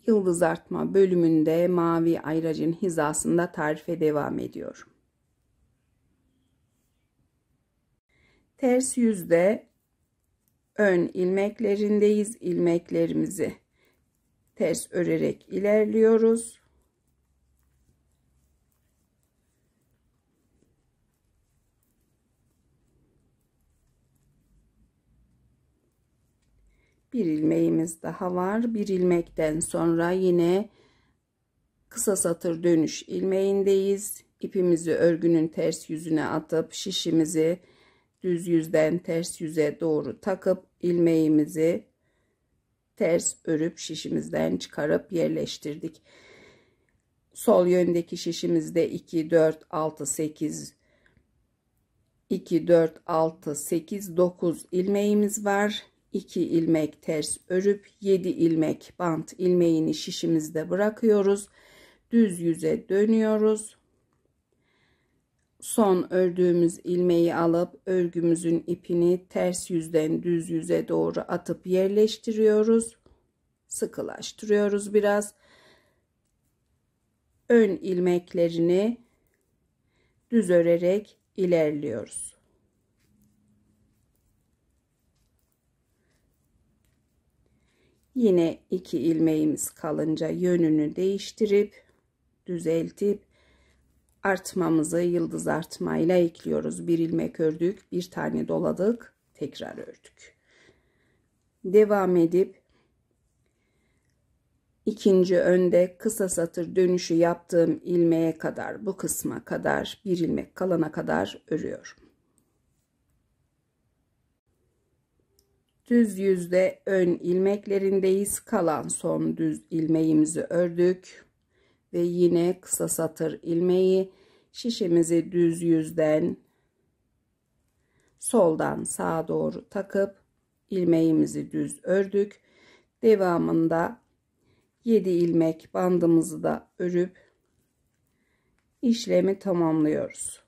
yıldız artma bölümünde mavi ayracın hizasında tarife devam ediyorum. Ters yüzde ön ilmeklerindeyiz. İlmeklerimizi ters örerek ilerliyoruz. Bir ilmeğimiz daha var. Bir ilmekten sonra yine kısa satır dönüş ilmeğindeyiz. İpimizi örgünün ters yüzüne atıp şişimizi düz yüzden ters yüze doğru takıp ilmeğimizi ters örüp şişimizden çıkarıp yerleştirdik. Sol yöndeki şişimizde 2, 4, 6, 8 2, 4, 6, 8, 9 ilmeğimiz var. 2 ilmek ters örüp 7 ilmek bant ilmeğini şişimizde bırakıyoruz. Düz yüze dönüyoruz. Son ördüğümüz ilmeği alıp örgümüzün ipini ters yüzden düz yüze doğru atıp yerleştiriyoruz. Sıkılaştırıyoruz biraz. Ön ilmeklerini düz örerek ilerliyoruz. Yine 2 ilmeğimiz kalınca yönünü değiştirip düzeltip artmamızı yıldız artmayla ekliyoruz. Bir ilmek ördük, bir tane doladık, tekrar ördük. Devam edip ikinci önde kısa satır dönüşü yaptığım ilmeğe kadar, bu kısma kadar, bir ilmek kalana kadar örüyorum. Düz yüzde ön ilmeklerindeyiz. Kalan son düz ilmeğimizi ördük ve yine kısa satır ilmeği şişimizi düz yüzden soldan sağa doğru takıp ilmeğimizi düz ördük. Devamında 7 ilmek bandımızı da örüp işlemi tamamlıyoruz.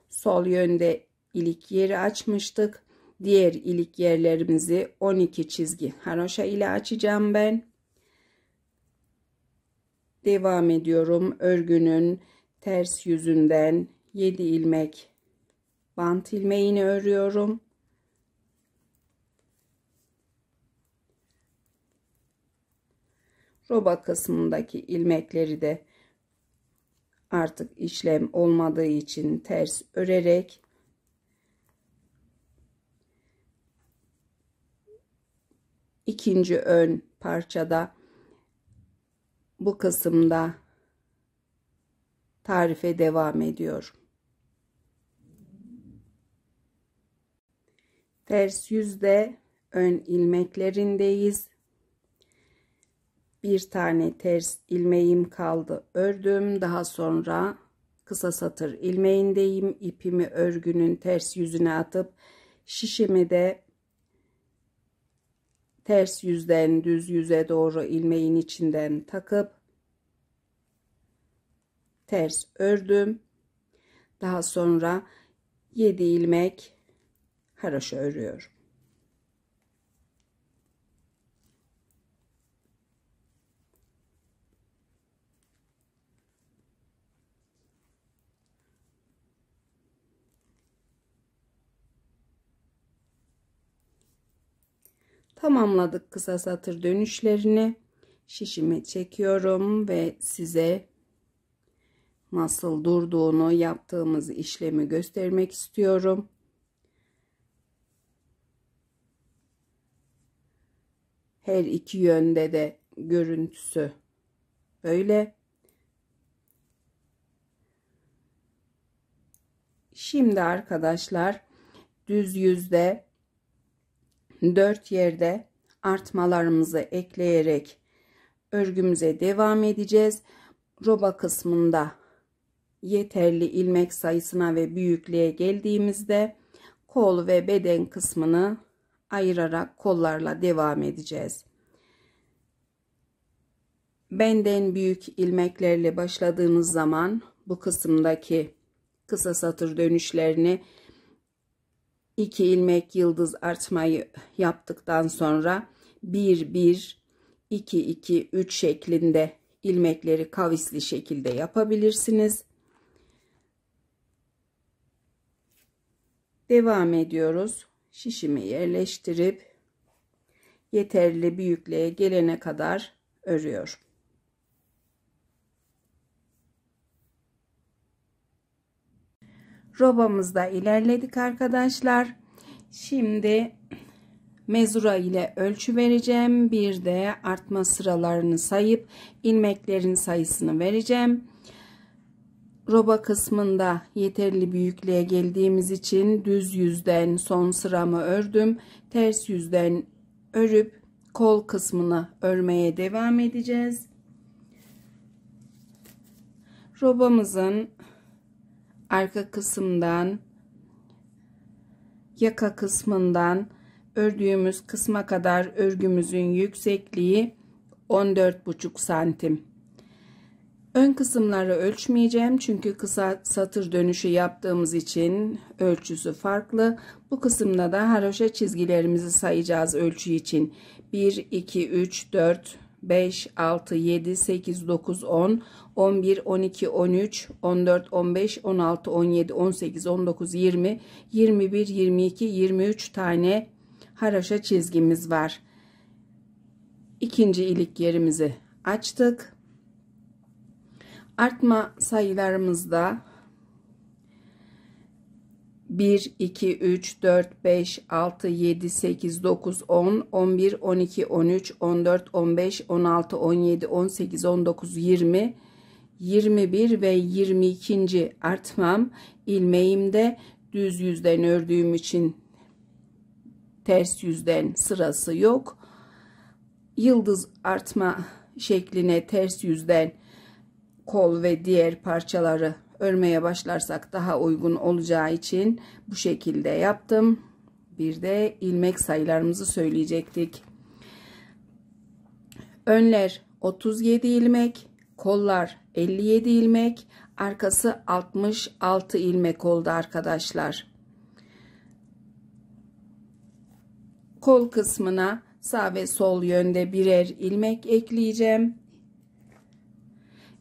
Sol yönde ilik yeri açmıştık. Diğer ilik yerlerimizi 12 çizgi haroşa ile açacağım ben. Devam ediyorum. Örgünün ters yüzünden 7 ilmek bant ilmeğini örüyorum. Roba kısmındaki ilmekleri de artık işlem olmadığı için ters örerek ikinci ön parçada bu kısımda tarife devam ediyorum. Ters yüzde ön ilmeklerindeyiz. Bir tane ters ilmeğim kaldı, ördüm. Daha sonra kısa satır ilmeğindeyim. İpimi örgünün ters yüzüne atıp şişimi de ters yüzden düz yüze doğru ilmeğin içinden takıp ters ördüm. Daha sonra 7 ilmek haroşa örüyorum. Tamamladık kısa satır dönüşlerini. Şişimi çekiyorum ve size nasıl durduğunu, yaptığımız işlemi göstermek istiyorum. Her iki yönde de görüntüsü böyle. Şimdi arkadaşlar düz yüzde 4 yerde artmalarımızı ekleyerek örgümüze devam edeceğiz. Roba kısmında yeterli ilmek sayısına ve büyüklüğe geldiğimizde kol ve beden kısmını ayırarak kollarla devam edeceğiz. Benden büyük ilmeklerle başladığımız zaman bu kısımdaki kısa satır dönüşlerini 2 ilmek yıldız artmayı yaptıktan sonra 1 1 2 2 3 şeklinde ilmekleri kavisli şekilde yapabilirsiniz. Devam ediyoruz. Şişimi yerleştirip yeterli büyüklüğe gelene kadar örüyorum. Robamızda ilerledik arkadaşlar. Şimdi mezura ile ölçü vereceğim. Bir de artma sıralarını sayıp ilmeklerin sayısını vereceğim. Roba kısmında yeterli büyüklüğe geldiğimiz için düz yüzden son sıramı ördüm. Ters yüzden örüp kol kısmını örmeye devam edeceğiz. Robamızın arka kısımdan, yaka kısmından ördüğümüz kısma kadar örgümüzün yüksekliği 14,5 santim. Ön kısımları ölçmeyeceğim çünkü kısa satır dönüşü yaptığımız için ölçüsü farklı. Bu kısımda da haroşa çizgilerimizi sayacağız ölçü için. 1, 2, 3, 4, 5, 6, 7, 8, 9, 10, 11, 12, 13, 14, 15, 16, 17, 18, 19, 20, 21, 22, 23 tane haroşa çizgimiz var. İkinci ilik yerimizi açtık. Artma sayılarımızda 1, 2, 3, 4, 5, 6, 7, 8, 9, 10, 11, 12, 13, 14, 15, 16, 17, 18, 19, 20, 21 ve 22. artmam ilmeğimde düz yüzden ördüğüm için ters yüzden sırası yok. Yıldız artma şekline ters yüzden kol ve diğer parçaları örmeye başlarsak daha uygun olacağı için bu şekilde yaptım. Bir de ilmek sayılarımızı söyleyecektik. Önler 37 ilmek, kollar 57 ilmek, arkası 66 ilmek oldu arkadaşlar. Kol kısmına sağ ve sol yönde birer ilmek ekleyeceğim.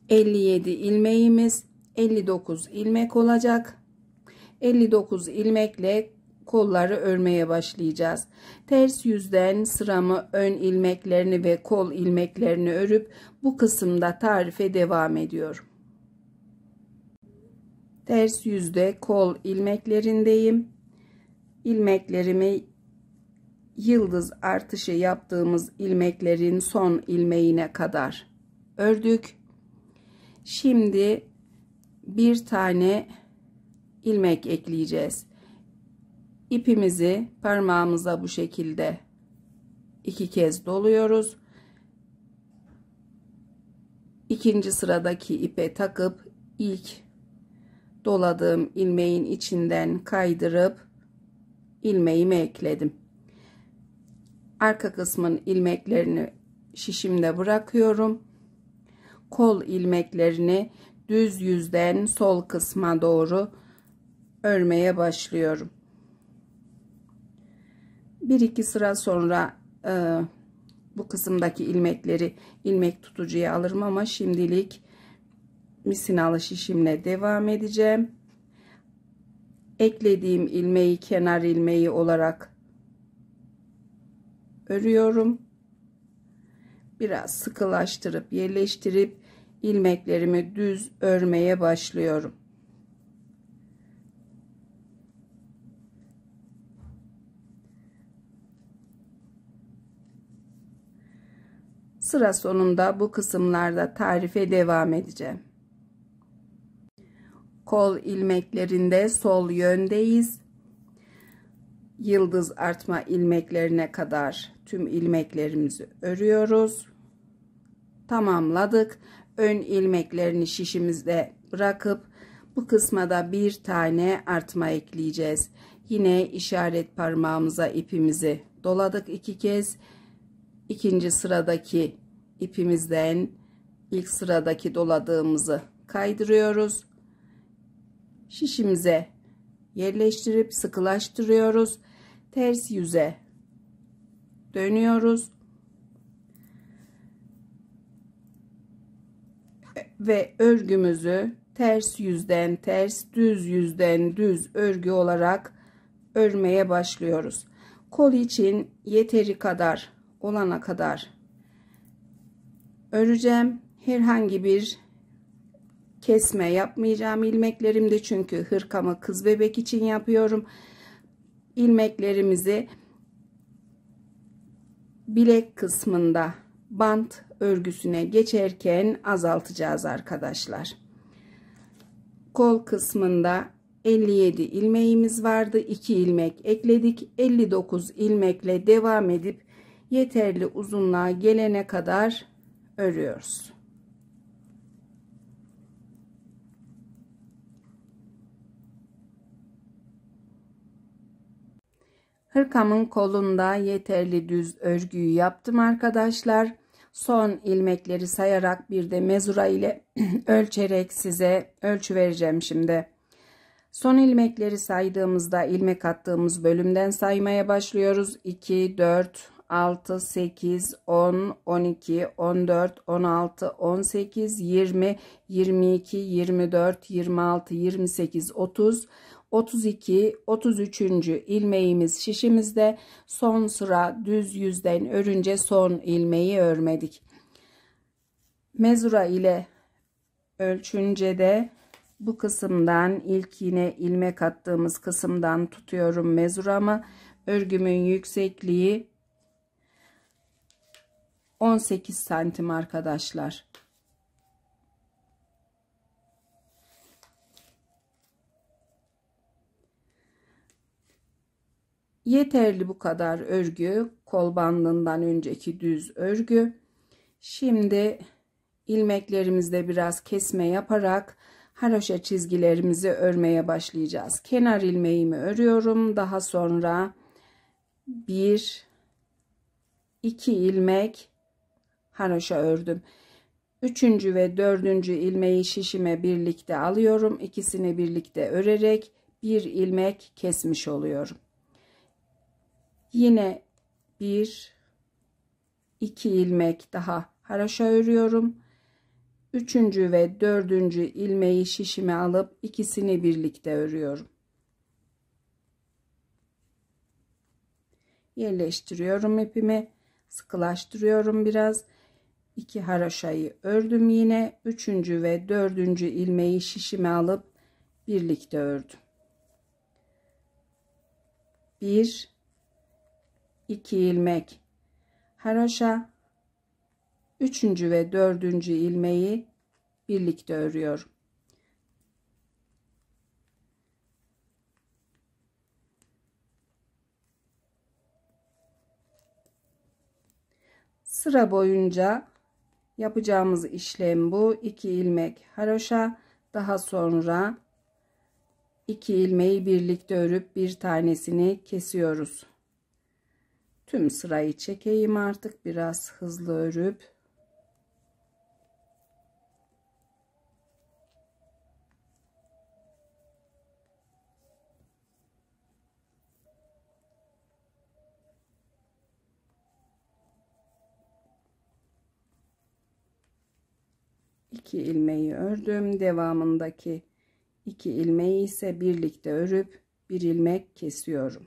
57 ilmeğimiz 59 ilmek olacak. 59 ilmekle kolları örmeye başlayacağız. Ters yüzden sıramı ön ilmeklerini ve kol ilmeklerini örüp bu kısımda tarife devam ediyorum. Ters yüzde kol ilmeklerindeyim. İlmeklerimi yıldız artışı yaptığımız ilmeklerin son ilmeğine kadar ördük. Şimdi bir tane ilmek ekleyeceğiz. İpimizi parmağımıza bu şekilde 2 kez doluyoruz. İkinci sıradaki ipe takıp ilk doladığım ilmeğin içinden kaydırıp ilmeğimi ekledim. Arka kısmın ilmeklerini şişimde bırakıyorum. Kol ilmeklerini düz yüzden sol kısma doğru örmeye başlıyorum. 1-2 sıra sonra bu kısımdaki ilmekleri ilmek tutucuya alırım ama şimdilik misinalı şişimle devam edeceğim. Eklediğim ilmeği kenar ilmeği olarak örüyorum. Biraz sıkılaştırıp yerleştirip ilmeklerimi düz örmeye başlıyorum. Sıra sonunda bu kısımlarda tarife devam edeceğim. Kol ilmeklerinde sol yöndeyiz. Yıldız artma ilmeklerine kadar tüm ilmeklerimizi örüyoruz. Tamamladık. Ön ilmeklerini şişimizde bırakıp bu kısma da bir tane artma ekleyeceğiz. Yine işaret parmağımıza ipimizi doladık 2 kez. İkinci sıradaki ipimizden ilk sıradaki doladığımızı kaydırıyoruz. Şişimize yerleştirip sıkılaştırıyoruz. Ters yüze dönüyoruz. Ve örgümüzü ters yüzden ters, düz yüzden düz örgü olarak örmeye başlıyoruz. Kol için yeteri kadar olana kadar öreceğim. Herhangi bir kesme yapmayacağım ilmeklerimde çünkü hırkamı kız bebek için yapıyorum. İlmeklerimizi bilek kısmında bant örgüsüne geçerken azaltacağız arkadaşlar. Kol kısmında 57 ilmeğimiz vardı. 2 ilmek ekledik. 59 ilmekle devam edip yeterli uzunluğa gelene kadar örüyoruz. Hırkamın kolunda yeterli düz örgüyü yaptım arkadaşlar. Son ilmekleri sayarak bir de mezura ile ölçerek size ölçü vereceğim şimdi. Son ilmekleri saydığımızda ilmek attığımız bölümden saymaya başlıyoruz. 2, 4, 6, 8, 10, 12, 14, 16, 18, 20, 22, 24, 26, 28, 30, 32, 33. ilmeğimiz şişimizde. Son sıra düz yüzden örünce son ilmeği örmedik. Mezura ile ölçünce de bu kısımdan ilk yine ilmek attığımız kısımdan tutuyorum mezuramı. Örgümün yüksekliği 18 santim arkadaşlar. Yeterli bu kadar örgü. Kol bandından önceki düz örgü. Şimdi ilmeklerimizde biraz kesme yaparak haroşa çizgilerimizi örmeye başlayacağız. Kenar ilmeğimi örüyorum. Daha sonra 1, 2 ilmek haroşa ördüm. 3. ve 4. ilmeği şişime birlikte alıyorum. İkisini birlikte örerek bir ilmek kesmiş oluyorum. Yine 1, 2 ilmek daha haroşa örüyorum. 3. ve 4. ilmeği şişime alıp ikisini birlikte örüyorum. Yerleştiriyorum ipimi, sıkılaştırıyorum biraz. 2 haroşayı ördüm yine. 3. ve 4. ilmeği şişime alıp birlikte ördüm. 1, 2 ilmek haroşa, 3. ve 4. ilmeği birlikte örüyorum. Sıra boyunca yapacağımız işlem bu. 2 ilmek haroşa, daha sonra 2 ilmeği birlikte örüp bir tanesini kesiyoruz. Tüm sırayı çekeyim artık, biraz hızlı örüp. İki ilmeği ördüm. Devamındaki 2 ilmeği ise birlikte örüp bir ilmek kesiyorum.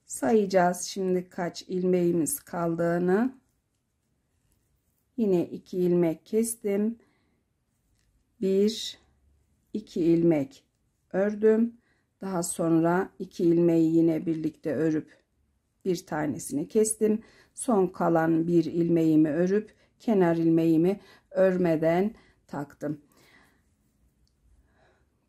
Sayacağız şimdi kaç ilmeğimiz kaldığını. Yine 2 ilmek kestim. 1, 2 ilmek ördüm. Daha sonra 2 ilmeği yine birlikte örüp bir tanesini kestim. Son kalan bir ilmeğimi örüp kenar ilmeğimi örmeden taktım.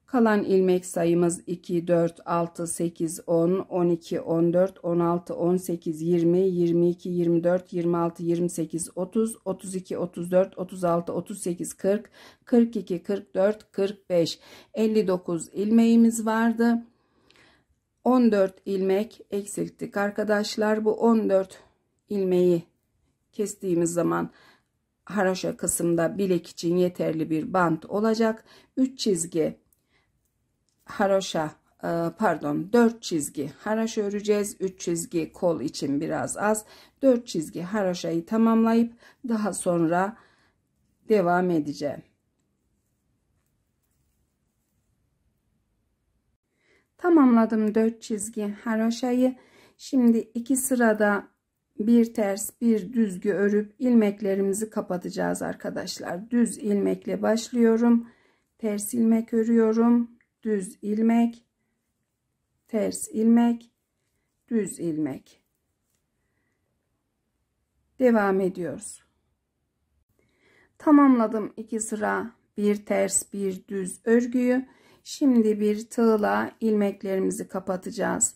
Kalan ilmek sayımız 2, 4, 6, 8, 10, 12, 14, 16, 18, 20, 22, 24, 26, 28, 30, 32, 34, 36, 38, 40, 42, 44, 45, 59 ilmeğimiz vardı. 14 ilmek eksilttik arkadaşlar. Bu 14 ilmeği kestiğimiz zaman haroşa kısımda bilek için yeterli bir bant olacak. 3 çizgi haroşa, pardon 4 çizgi haroşa öreceğiz. 3 çizgi kol için biraz az. 4 çizgi haroşayı tamamlayıp daha sonra devam edeceğim. Tamamladım 4 çizgi haroşayı. Şimdi 2 sırada bir ters bir düzgü örüp ilmeklerimizi kapatacağız arkadaşlar. Düz ilmekle başlıyorum. Ters ilmek örüyorum. Düz ilmek, ters ilmek, düz ilmek. Devam ediyoruz. Tamamladım 2 sıra bir ters bir düz örgüyü. Şimdi bir tığla ilmeklerimizi kapatacağız.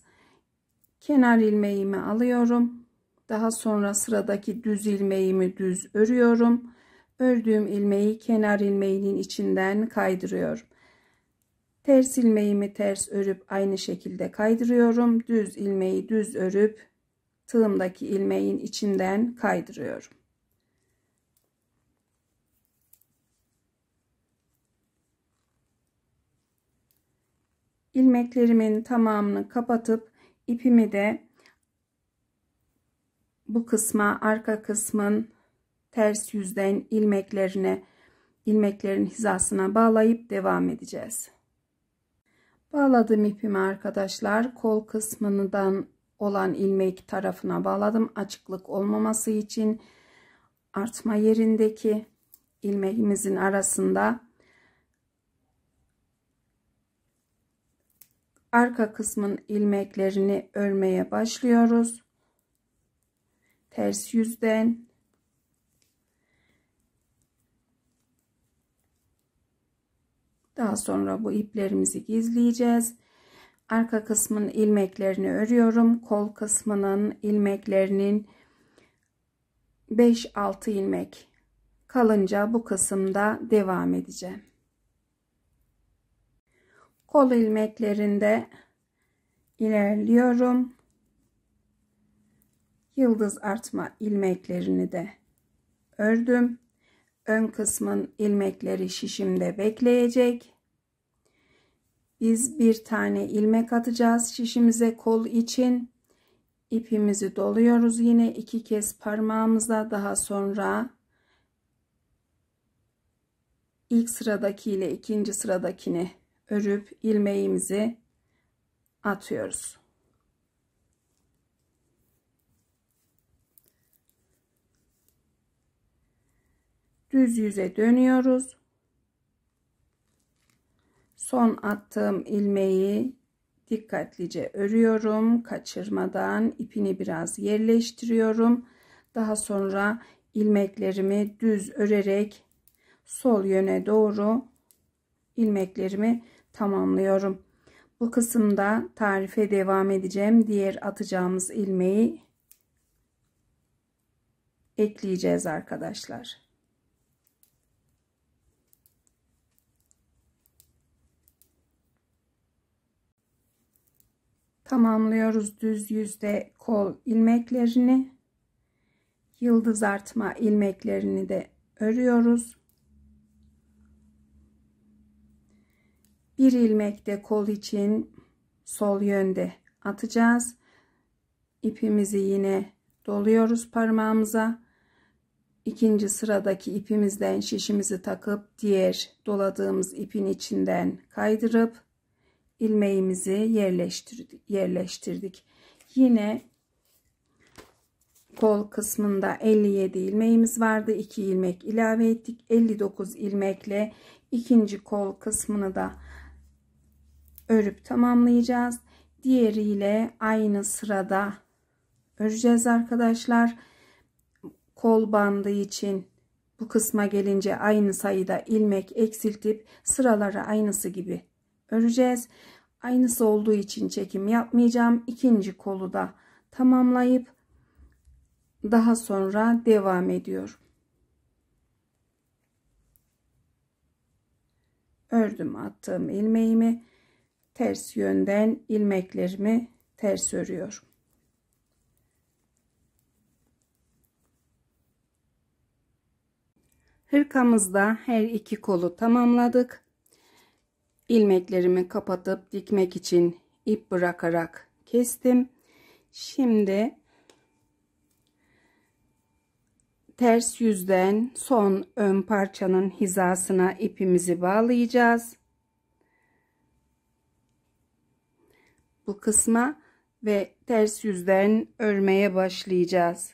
Kenar ilmeğimi alıyorum. Daha sonra sıradaki düz ilmeğimi düz örüyorum. Ördüğüm ilmeği kenar ilmeğinin içinden kaydırıyorum. Ters ilmeğimi ters örüp aynı şekilde kaydırıyorum. Düz ilmeği düz örüp tığımdaki ilmeğin içinden kaydırıyorum. İlmeklerimin tamamını kapatıp ipimi de bu kısma, arka kısmın ters yüzden ilmeklerin hizasına bağlayıp devam edeceğiz. Bağladım ipimi arkadaşlar. Kol kısmından olan ilmek tarafına bağladım. Açıklık olmaması için artma yerindeki ilmeğimizin arasında arka kısmın ilmeklerini örmeye başlıyoruz. Ters yüzden daha sonra bu iplerimizi gizleyeceğiz. Arka kısmın ilmeklerini örüyorum. Kol kısmının ilmeklerinin 5-6 ilmek kalınca bu kısımda devam edeceğim. Kol ilmeklerinde ilerliyorum. Yıldız artma ilmeklerini de ördüm. Ön kısmın ilmekleri şişimde bekleyecek. Biz bir tane ilmek atacağız şişimize kol için. İpimizi doluyoruz yine 2 kez parmağımıza. Daha sonra ilk sıradaki ile ikinci sıradakini örüp ilmeğimizi atıyoruz. Düz yüze dönüyoruz. Son attığım ilmeği dikkatlice örüyorum. Kaçırmadan ipini biraz yerleştiriyorum. Daha sonra ilmeklerimi düz örerek sol yöne doğru ilmeklerimi tamamlıyorum. Bu kısımda tarife devam edeceğim. Diğer atacağımız ilmeği ekleyeceğiz arkadaşlar. Tamamlıyoruz düz yüzde kol ilmeklerini. Yıldız artma ilmeklerini de örüyoruz. Bir ilmek de kol için sol yönde atacağız. İpimizi yine doluyoruz parmağımıza. İkinci sıradaki ipimizden şişimizi takıp diğer doladığımız ipin içinden kaydırıp ilmeğimizi yerleştirdik. Yine kol kısmında 57 ilmeğimiz vardı. 2 ilmek ilave ettik. 59 ilmekle ikinci kol kısmını da örüp tamamlayacağız. Diğeriyle aynı sırada öreceğiz arkadaşlar. Kol bandı için bu kısma gelince aynı sayıda ilmek eksiltip sıraları aynısı gibi öreceğiz. Aynısı olduğu için çekim yapmayacağım. İkinci kolu da tamamlayıp daha sonra devam ediyorum. Ördüm attığım ilmeğimi, ters yönden ilmeklerimi ters örüyorum. Hırkamızda her iki kolu tamamladık. İlmeklerimi kapatıp dikmek için ip bırakarak kestim. Şimdi ters yüzden son ön parçanın hizasına ipimizi bağlayacağız. Bu kısma ve ters yüzden örmeye başlayacağız.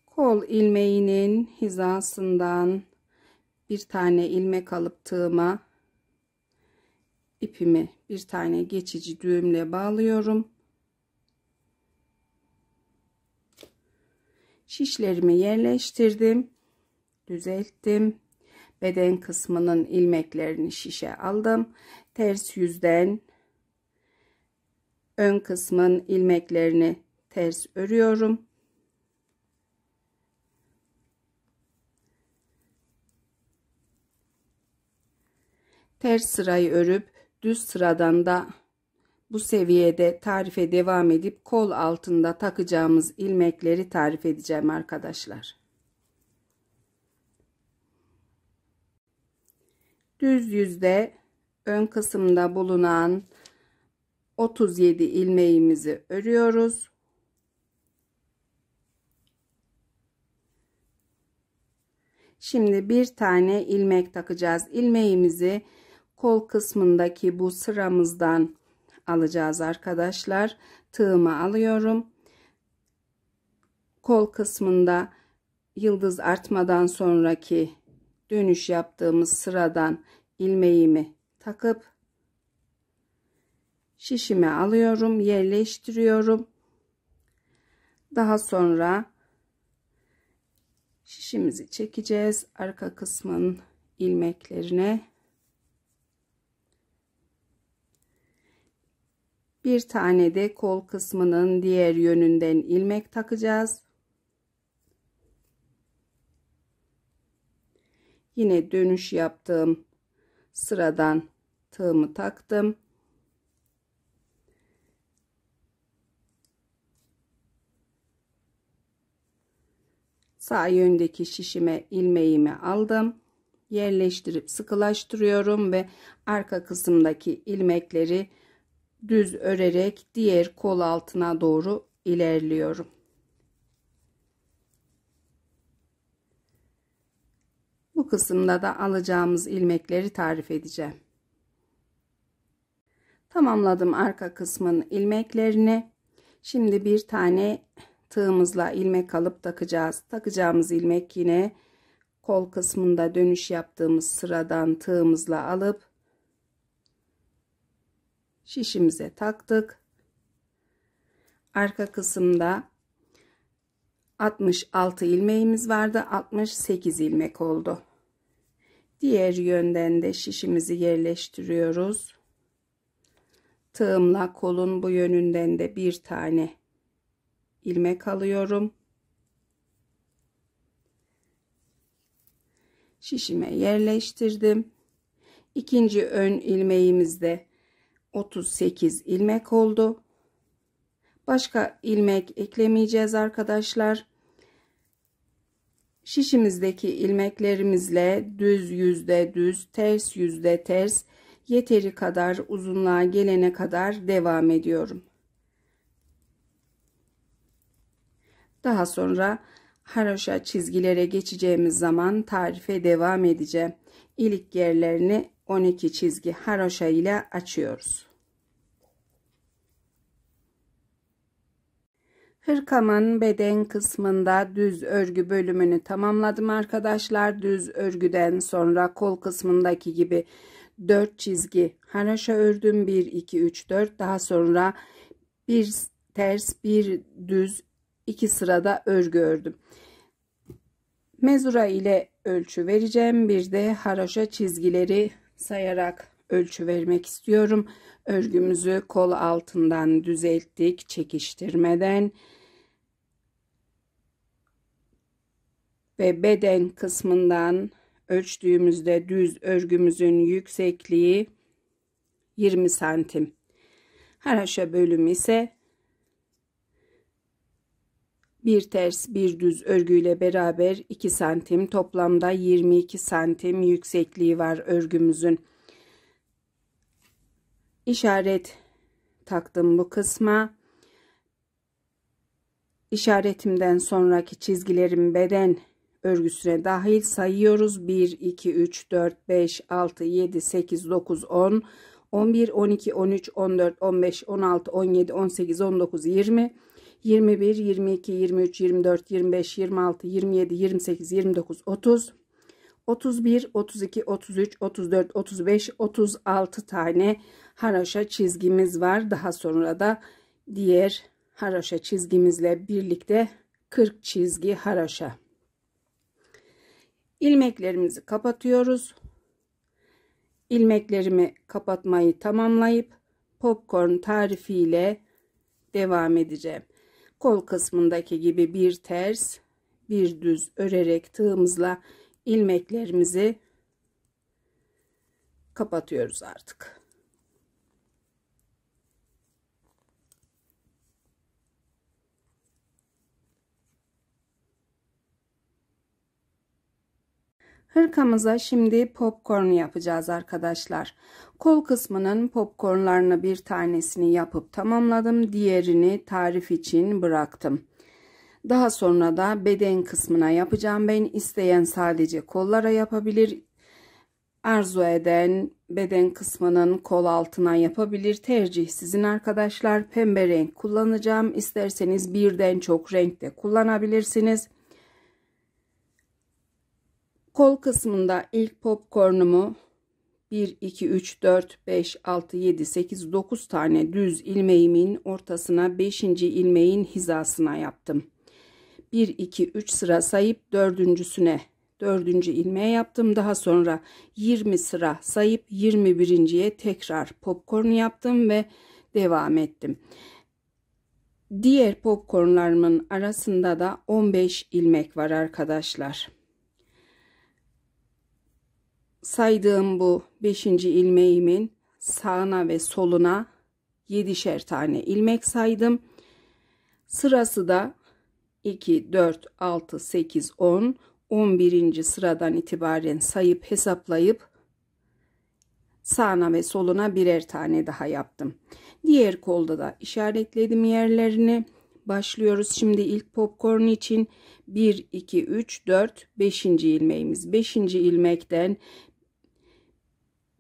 Kol ilmeğinin hizasından bir tane ilmek alıp tığıma ipimi bir tane geçici düğümle bağlıyorum. Şişlerimi yerleştirdim, düzelttim. Beden kısmının ilmeklerini şişe aldım. Ters yüzden ön kısmın ilmeklerini ters örüyorum. Ters sırayı örüp düz sıradan da bu seviyede tarife devam edip kol altında takacağımız ilmekleri tarif edeceğim arkadaşlar. Düz yüzde ön kısımda bulunan 37 ilmeğimizi örüyoruz. Şimdi bir tane ilmek takacağız. İlmeğimizi kol kısmındaki bu sıramızdan alacağız arkadaşlar. Tığımı alıyorum. Kol kısmında yıldız artmadan sonraki dönüş yaptığımız sıradan ilmeğimi takıp şişime alıyorum, yerleştiriyorum. Daha sonra şişimizi çekeceğiz arka kısmın ilmeklerine. Bir tane de kol kısmının diğer yönünden ilmek takacağız. Yine dönüş yaptığım sıradan tığımı taktım. Sağ yöndeki şişime ilmeğimi aldım. Yerleştirip sıkılaştırıyorum ve arka kısımdaki ilmekleri düz örerek diğer kol altına doğru ilerliyorum. Bu kısımda da alacağımız ilmekleri tarif edeceğim. Tamamladım arka kısmın ilmeklerini. Şimdi bir tane tığımızla ilmek alıp takacağız. Takacağımız ilmek yine kol kısmında dönüş yaptığımız sıradan tığımızla alıp şişimize taktık. Arka kısımda 66 ilmeğimiz vardı. 68 ilmek oldu. Diğer yönden de şişimizi yerleştiriyoruz. Tığımla kolun bu yönünden de bir tane ilmek alıyorum. Şişime yerleştirdim. İkinci ön ilmeğimizde 38 ilmek oldu. Başka ilmek eklemeyeceğiz arkadaşlar. Şişimizdeki ilmeklerimizle düz yüzde düz, ters yüzde ters, yeteri kadar uzunluğa gelene kadar devam ediyorum. Daha sonra haroşa çizgilere geçeceğimiz zaman tarife devam edeceğim. İlik yerlerini 12 çizgi haroşa ile açıyoruz. Hırkamın beden kısmında düz örgü bölümünü tamamladım arkadaşlar. Düz örgüden sonra kol kısmındaki gibi 4 çizgi haroşa ördüm. 1 2 3 4. Daha sonra bir ters bir düz 2 sırada örgü ördüm. Mezura ile ölçü vereceğim. Bir de haroşa çizgileri sayarak ölçü vermek istiyorum. Örgümüzü kol altından düzelttik çekiştirmeden. Ve beden kısmından ölçtüğümüzde düz örgümüzün yüksekliği 20 santim. Haroşa bölümü ise bir ters bir düz örgüyle beraber 2 santim, toplamda 22 santim yüksekliği var örgümüzün. İşaret taktım bu kısma. İşaretimden sonraki çizgilerim beden örgüsüne dahil sayıyoruz. 1, 2, 3, 4, 5, 6, 7, 8, 9, 10, 11, 12, 13, 14, 15, 16, 17, 18, 19, 20, 21, 22, 23, 24, 25, 26, 27, 28, 29, 30, 31, 32, 33, 34, 35, 36 tane haroşa çizgimiz var. Daha sonra da diğer haroşa çizgimizle birlikte 40 çizgi haroşa. İlmeklerimizi kapatıyoruz. İlmeklerimi kapatmayı tamamlayıp popcorn tarifiyle devam edeceğim. Kol kısmındaki gibi bir ters, bir düz örerek tığımızla ilmeklerimizi kapatıyoruz artık. Hırkamıza şimdi popcorn yapacağız arkadaşlar. Kol kısmının popcornlarını bir tanesini yapıp tamamladım. Diğerini tarif için bıraktım. Daha sonra da beden kısmına yapacağım. Ben isteyen sadece kollara yapabilir. Arzu eden beden kısmının kol altına yapabilir. Tercih sizin arkadaşlar. Pembe renk kullanacağım. İsterseniz birden çok renk de kullanabilirsiniz. Kol kısmında ilk popcornumu 1, 2, 3, 4, 5, 6, 7, 8, 9 tane düz ilmeğimin ortasına 5. ilmeğin hizasına yaptım. 1, 2, 3 sıra sayıp dördüncüsüne 4. ilmeğe yaptım. Daha sonra 20 sıra sayıp 21.'ye tekrar popcorn yaptım ve devam ettim. Diğer popcornlarımın arasında da 15 ilmek var arkadaşlar. Saydığım bu 5. ilmeğimin sağına ve soluna 7'şer tane ilmek saydım. Sırası da 2, 4, 6, 8, 10, 11. sıradan itibaren sayıp hesaplayıp sağına ve soluna birer tane daha yaptım. Diğer kolda da işaretledim yerlerini. Başlıyoruz. Şimdi ilk popcorn için 1, 2, 3, 4, 5. ilmeğimiz. 5. ilmekten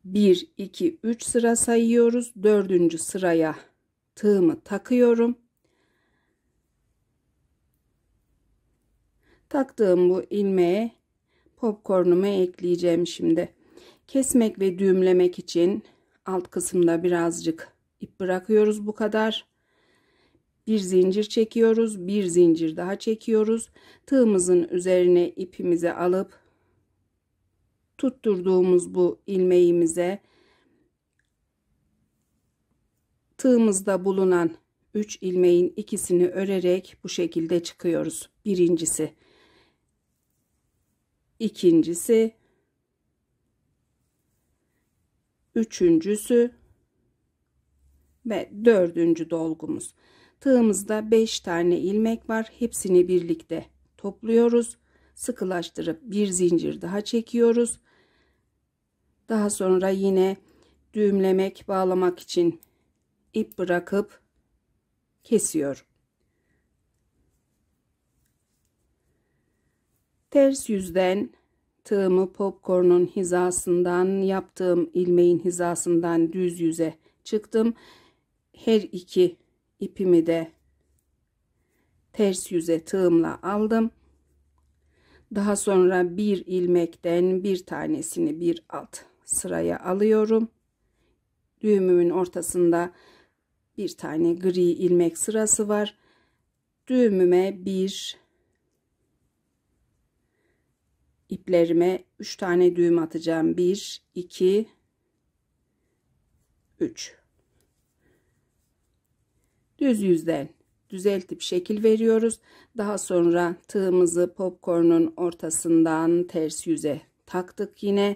1, 2, 3 sıra sayıyoruz. 4. sıraya tığımı takıyorum. Taktığım bu ilmeğe popcornumu ekleyeceğim şimdi. Kesmek ve düğümlemek için alt kısımda birazcık ip bırakıyoruz, bu kadar. Bir zincir çekiyoruz, bir zincir daha çekiyoruz. Tığımızın üzerine ipimizi alıp tutturduğumuz bu ilmeğimize tığımızda bulunan 3 ilmeğin ikisini örerek bu şekilde çıkıyoruz. Birincisi, ikincisi, üçüncüsü ve 4. dolgumuz. Tığımızda 5 tane ilmek var. Hepsini birlikte topluyoruz. Sıkılaştırıp bir zincir daha çekiyoruz. Daha sonra yine düğümlemek, bağlamak için ip bırakıp kesiyorum. Ters yüzden tığımı popcornun hizasından, yaptığım ilmeğin hizasından düz yüze çıktım. Her iki ipimi de ters yüze tığımla aldım. Daha sonra bir ilmekten bir tanesini bir alt sıraya alıyorum. Düğümümün ortasında bir tane gri ilmek sırası var. Düğümüme iplerime 3 tane düğüm atacağım. 1, 2, 3. Düz yüzden düzeltip şekil veriyoruz. Daha sonra tığımızı popcornun ortasından ters yüze taktık yine.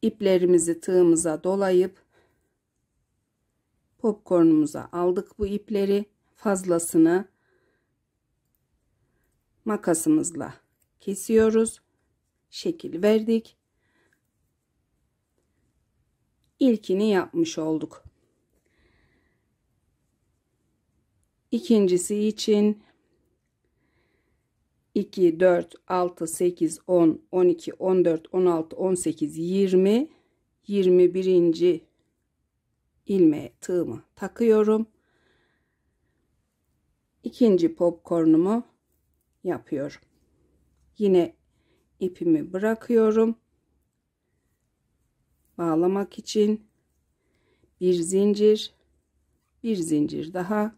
İplerimizi tığımıza dolayıp popcornumuza aldık bu ipleri. Fazlasını makasımızla kesiyoruz. Şekil verdik. İlkini yapmış olduk. İkincisi için 2, 4, 6, 8, 10, 12, 14, 16, 18, 20, 21. ilmeğe tığımı takıyorum. İkinci popcornumu yapıyorum. Yine ipimi bırakıyorum. Bağlamak için bir zincir, bir zincir daha.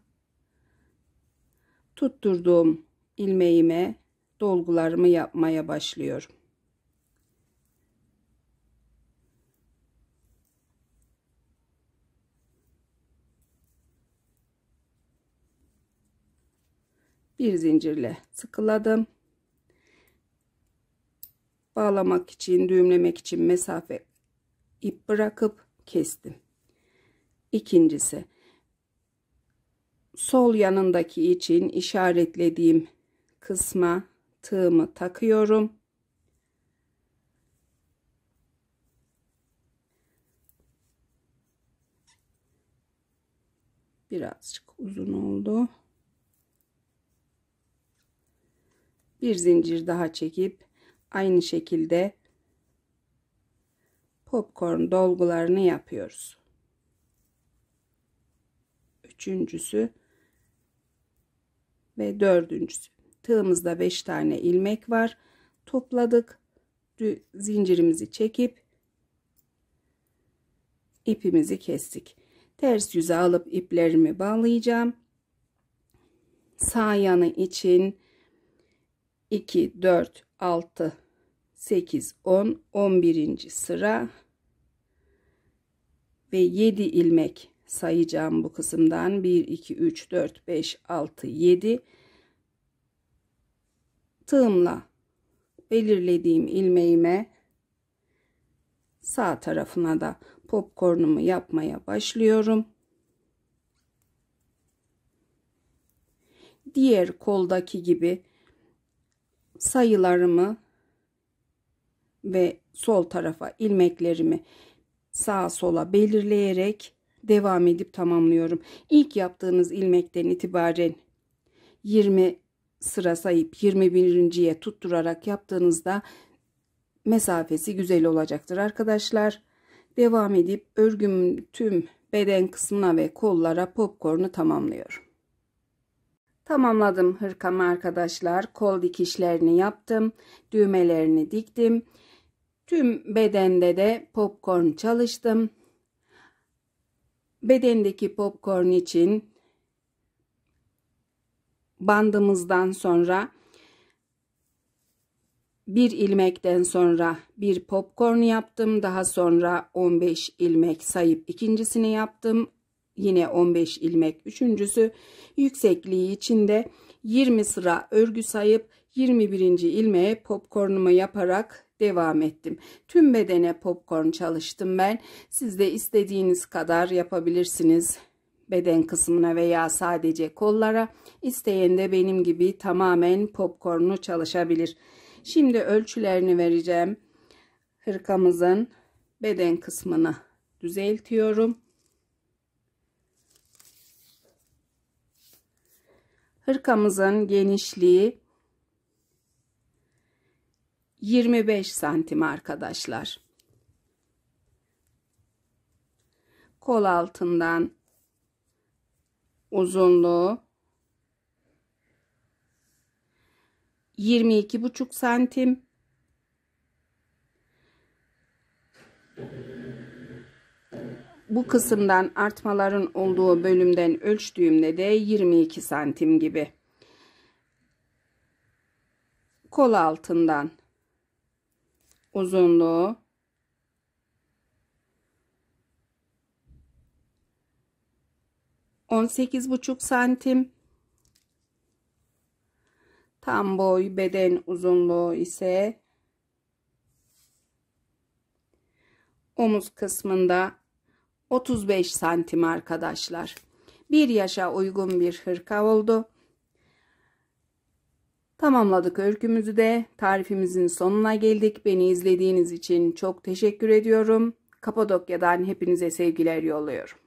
Tutturduğum ilmeğime dolgularımı yapmaya başlıyorum. Bir zincirle sıkıladım. Bağlamak için, düğümlemek için mesafe ip bırakıp kestim. İkincisi, sol yanındaki için işaretlediğim kısma tığımı takıyorum. Birazcık uzun oldu. Bir zincir daha çekip aynı şekilde popcorn dolgularını yapıyoruz. Üçüncüsü ve dördüncüsü. Tığımızda 5 tane ilmek var. Topladık. Zincirimizi çekip ipimizi kestik. Ters yüze alıp iplerimi bağlayacağım. Sağ yanı için 2, 4, 6, 8, 10, 11. sıra ve 7 ilmek sayacağım bu kısımdan. 1, 2, 3, 4, 5, 6, 7. Tığımla belirlediğim ilmeğime sağ tarafına da popcornumu yapmaya başlıyorum. Diğer koldaki gibi sayılarımı ve sol tarafa ilmeklerimi sağa sola belirleyerek devam edip tamamlıyorum. İlk yaptığınız ilmekten itibaren 20 sıra sayıp 21.'ye tutturarak yaptığınızda mesafesi güzel olacaktır arkadaşlar. Devam edip örgümün tüm beden kısmına ve kollara popcornu tamamlıyorum. Tamamladım hırkamı arkadaşlar. Kol dikişlerini yaptım. Düğmelerini diktim. Tüm bedende de popcorn çalıştım. Bedendeki popcorn için bandımızdan sonra bir ilmekten sonra bir popcorn yaptım. Daha sonra 15 ilmek sayıp ikincisini yaptım. Yine 15 ilmek üçüncüsü. Yüksekliği içinde 20 sıra örgü sayıp 21. ilmeğe popcornumu yaparak devam ettim. Tüm bedene popcorn çalıştım ben. Siz de istediğiniz kadar yapabilirsiniz. Beden kısmına veya sadece kollara. İsteyen de benim gibi tamamen popcornu çalışabilir. Şimdi ölçülerini vereceğim. Hırkamızın beden kısmını düzeltiyorum. Hırkamızın genişliği 25 santim arkadaşlar. Kol altından uzunluğu 22,5 santim. Bu kısımdan artmaların olduğu bölümden ölçtüğümde de 22 santim gibi. Kol altından uzunluğu 18,5 santim. Tam boy beden uzunluğu ise omuz kısmında 35 santim arkadaşlar. 1 yaşa uygun bir hırka oldu. Tamamladık örgümüzü de. Tarifimizin sonuna geldik. Beni izlediğiniz için çok teşekkür ediyorum. Kapadokya'dan hepinize sevgiler yolluyorum.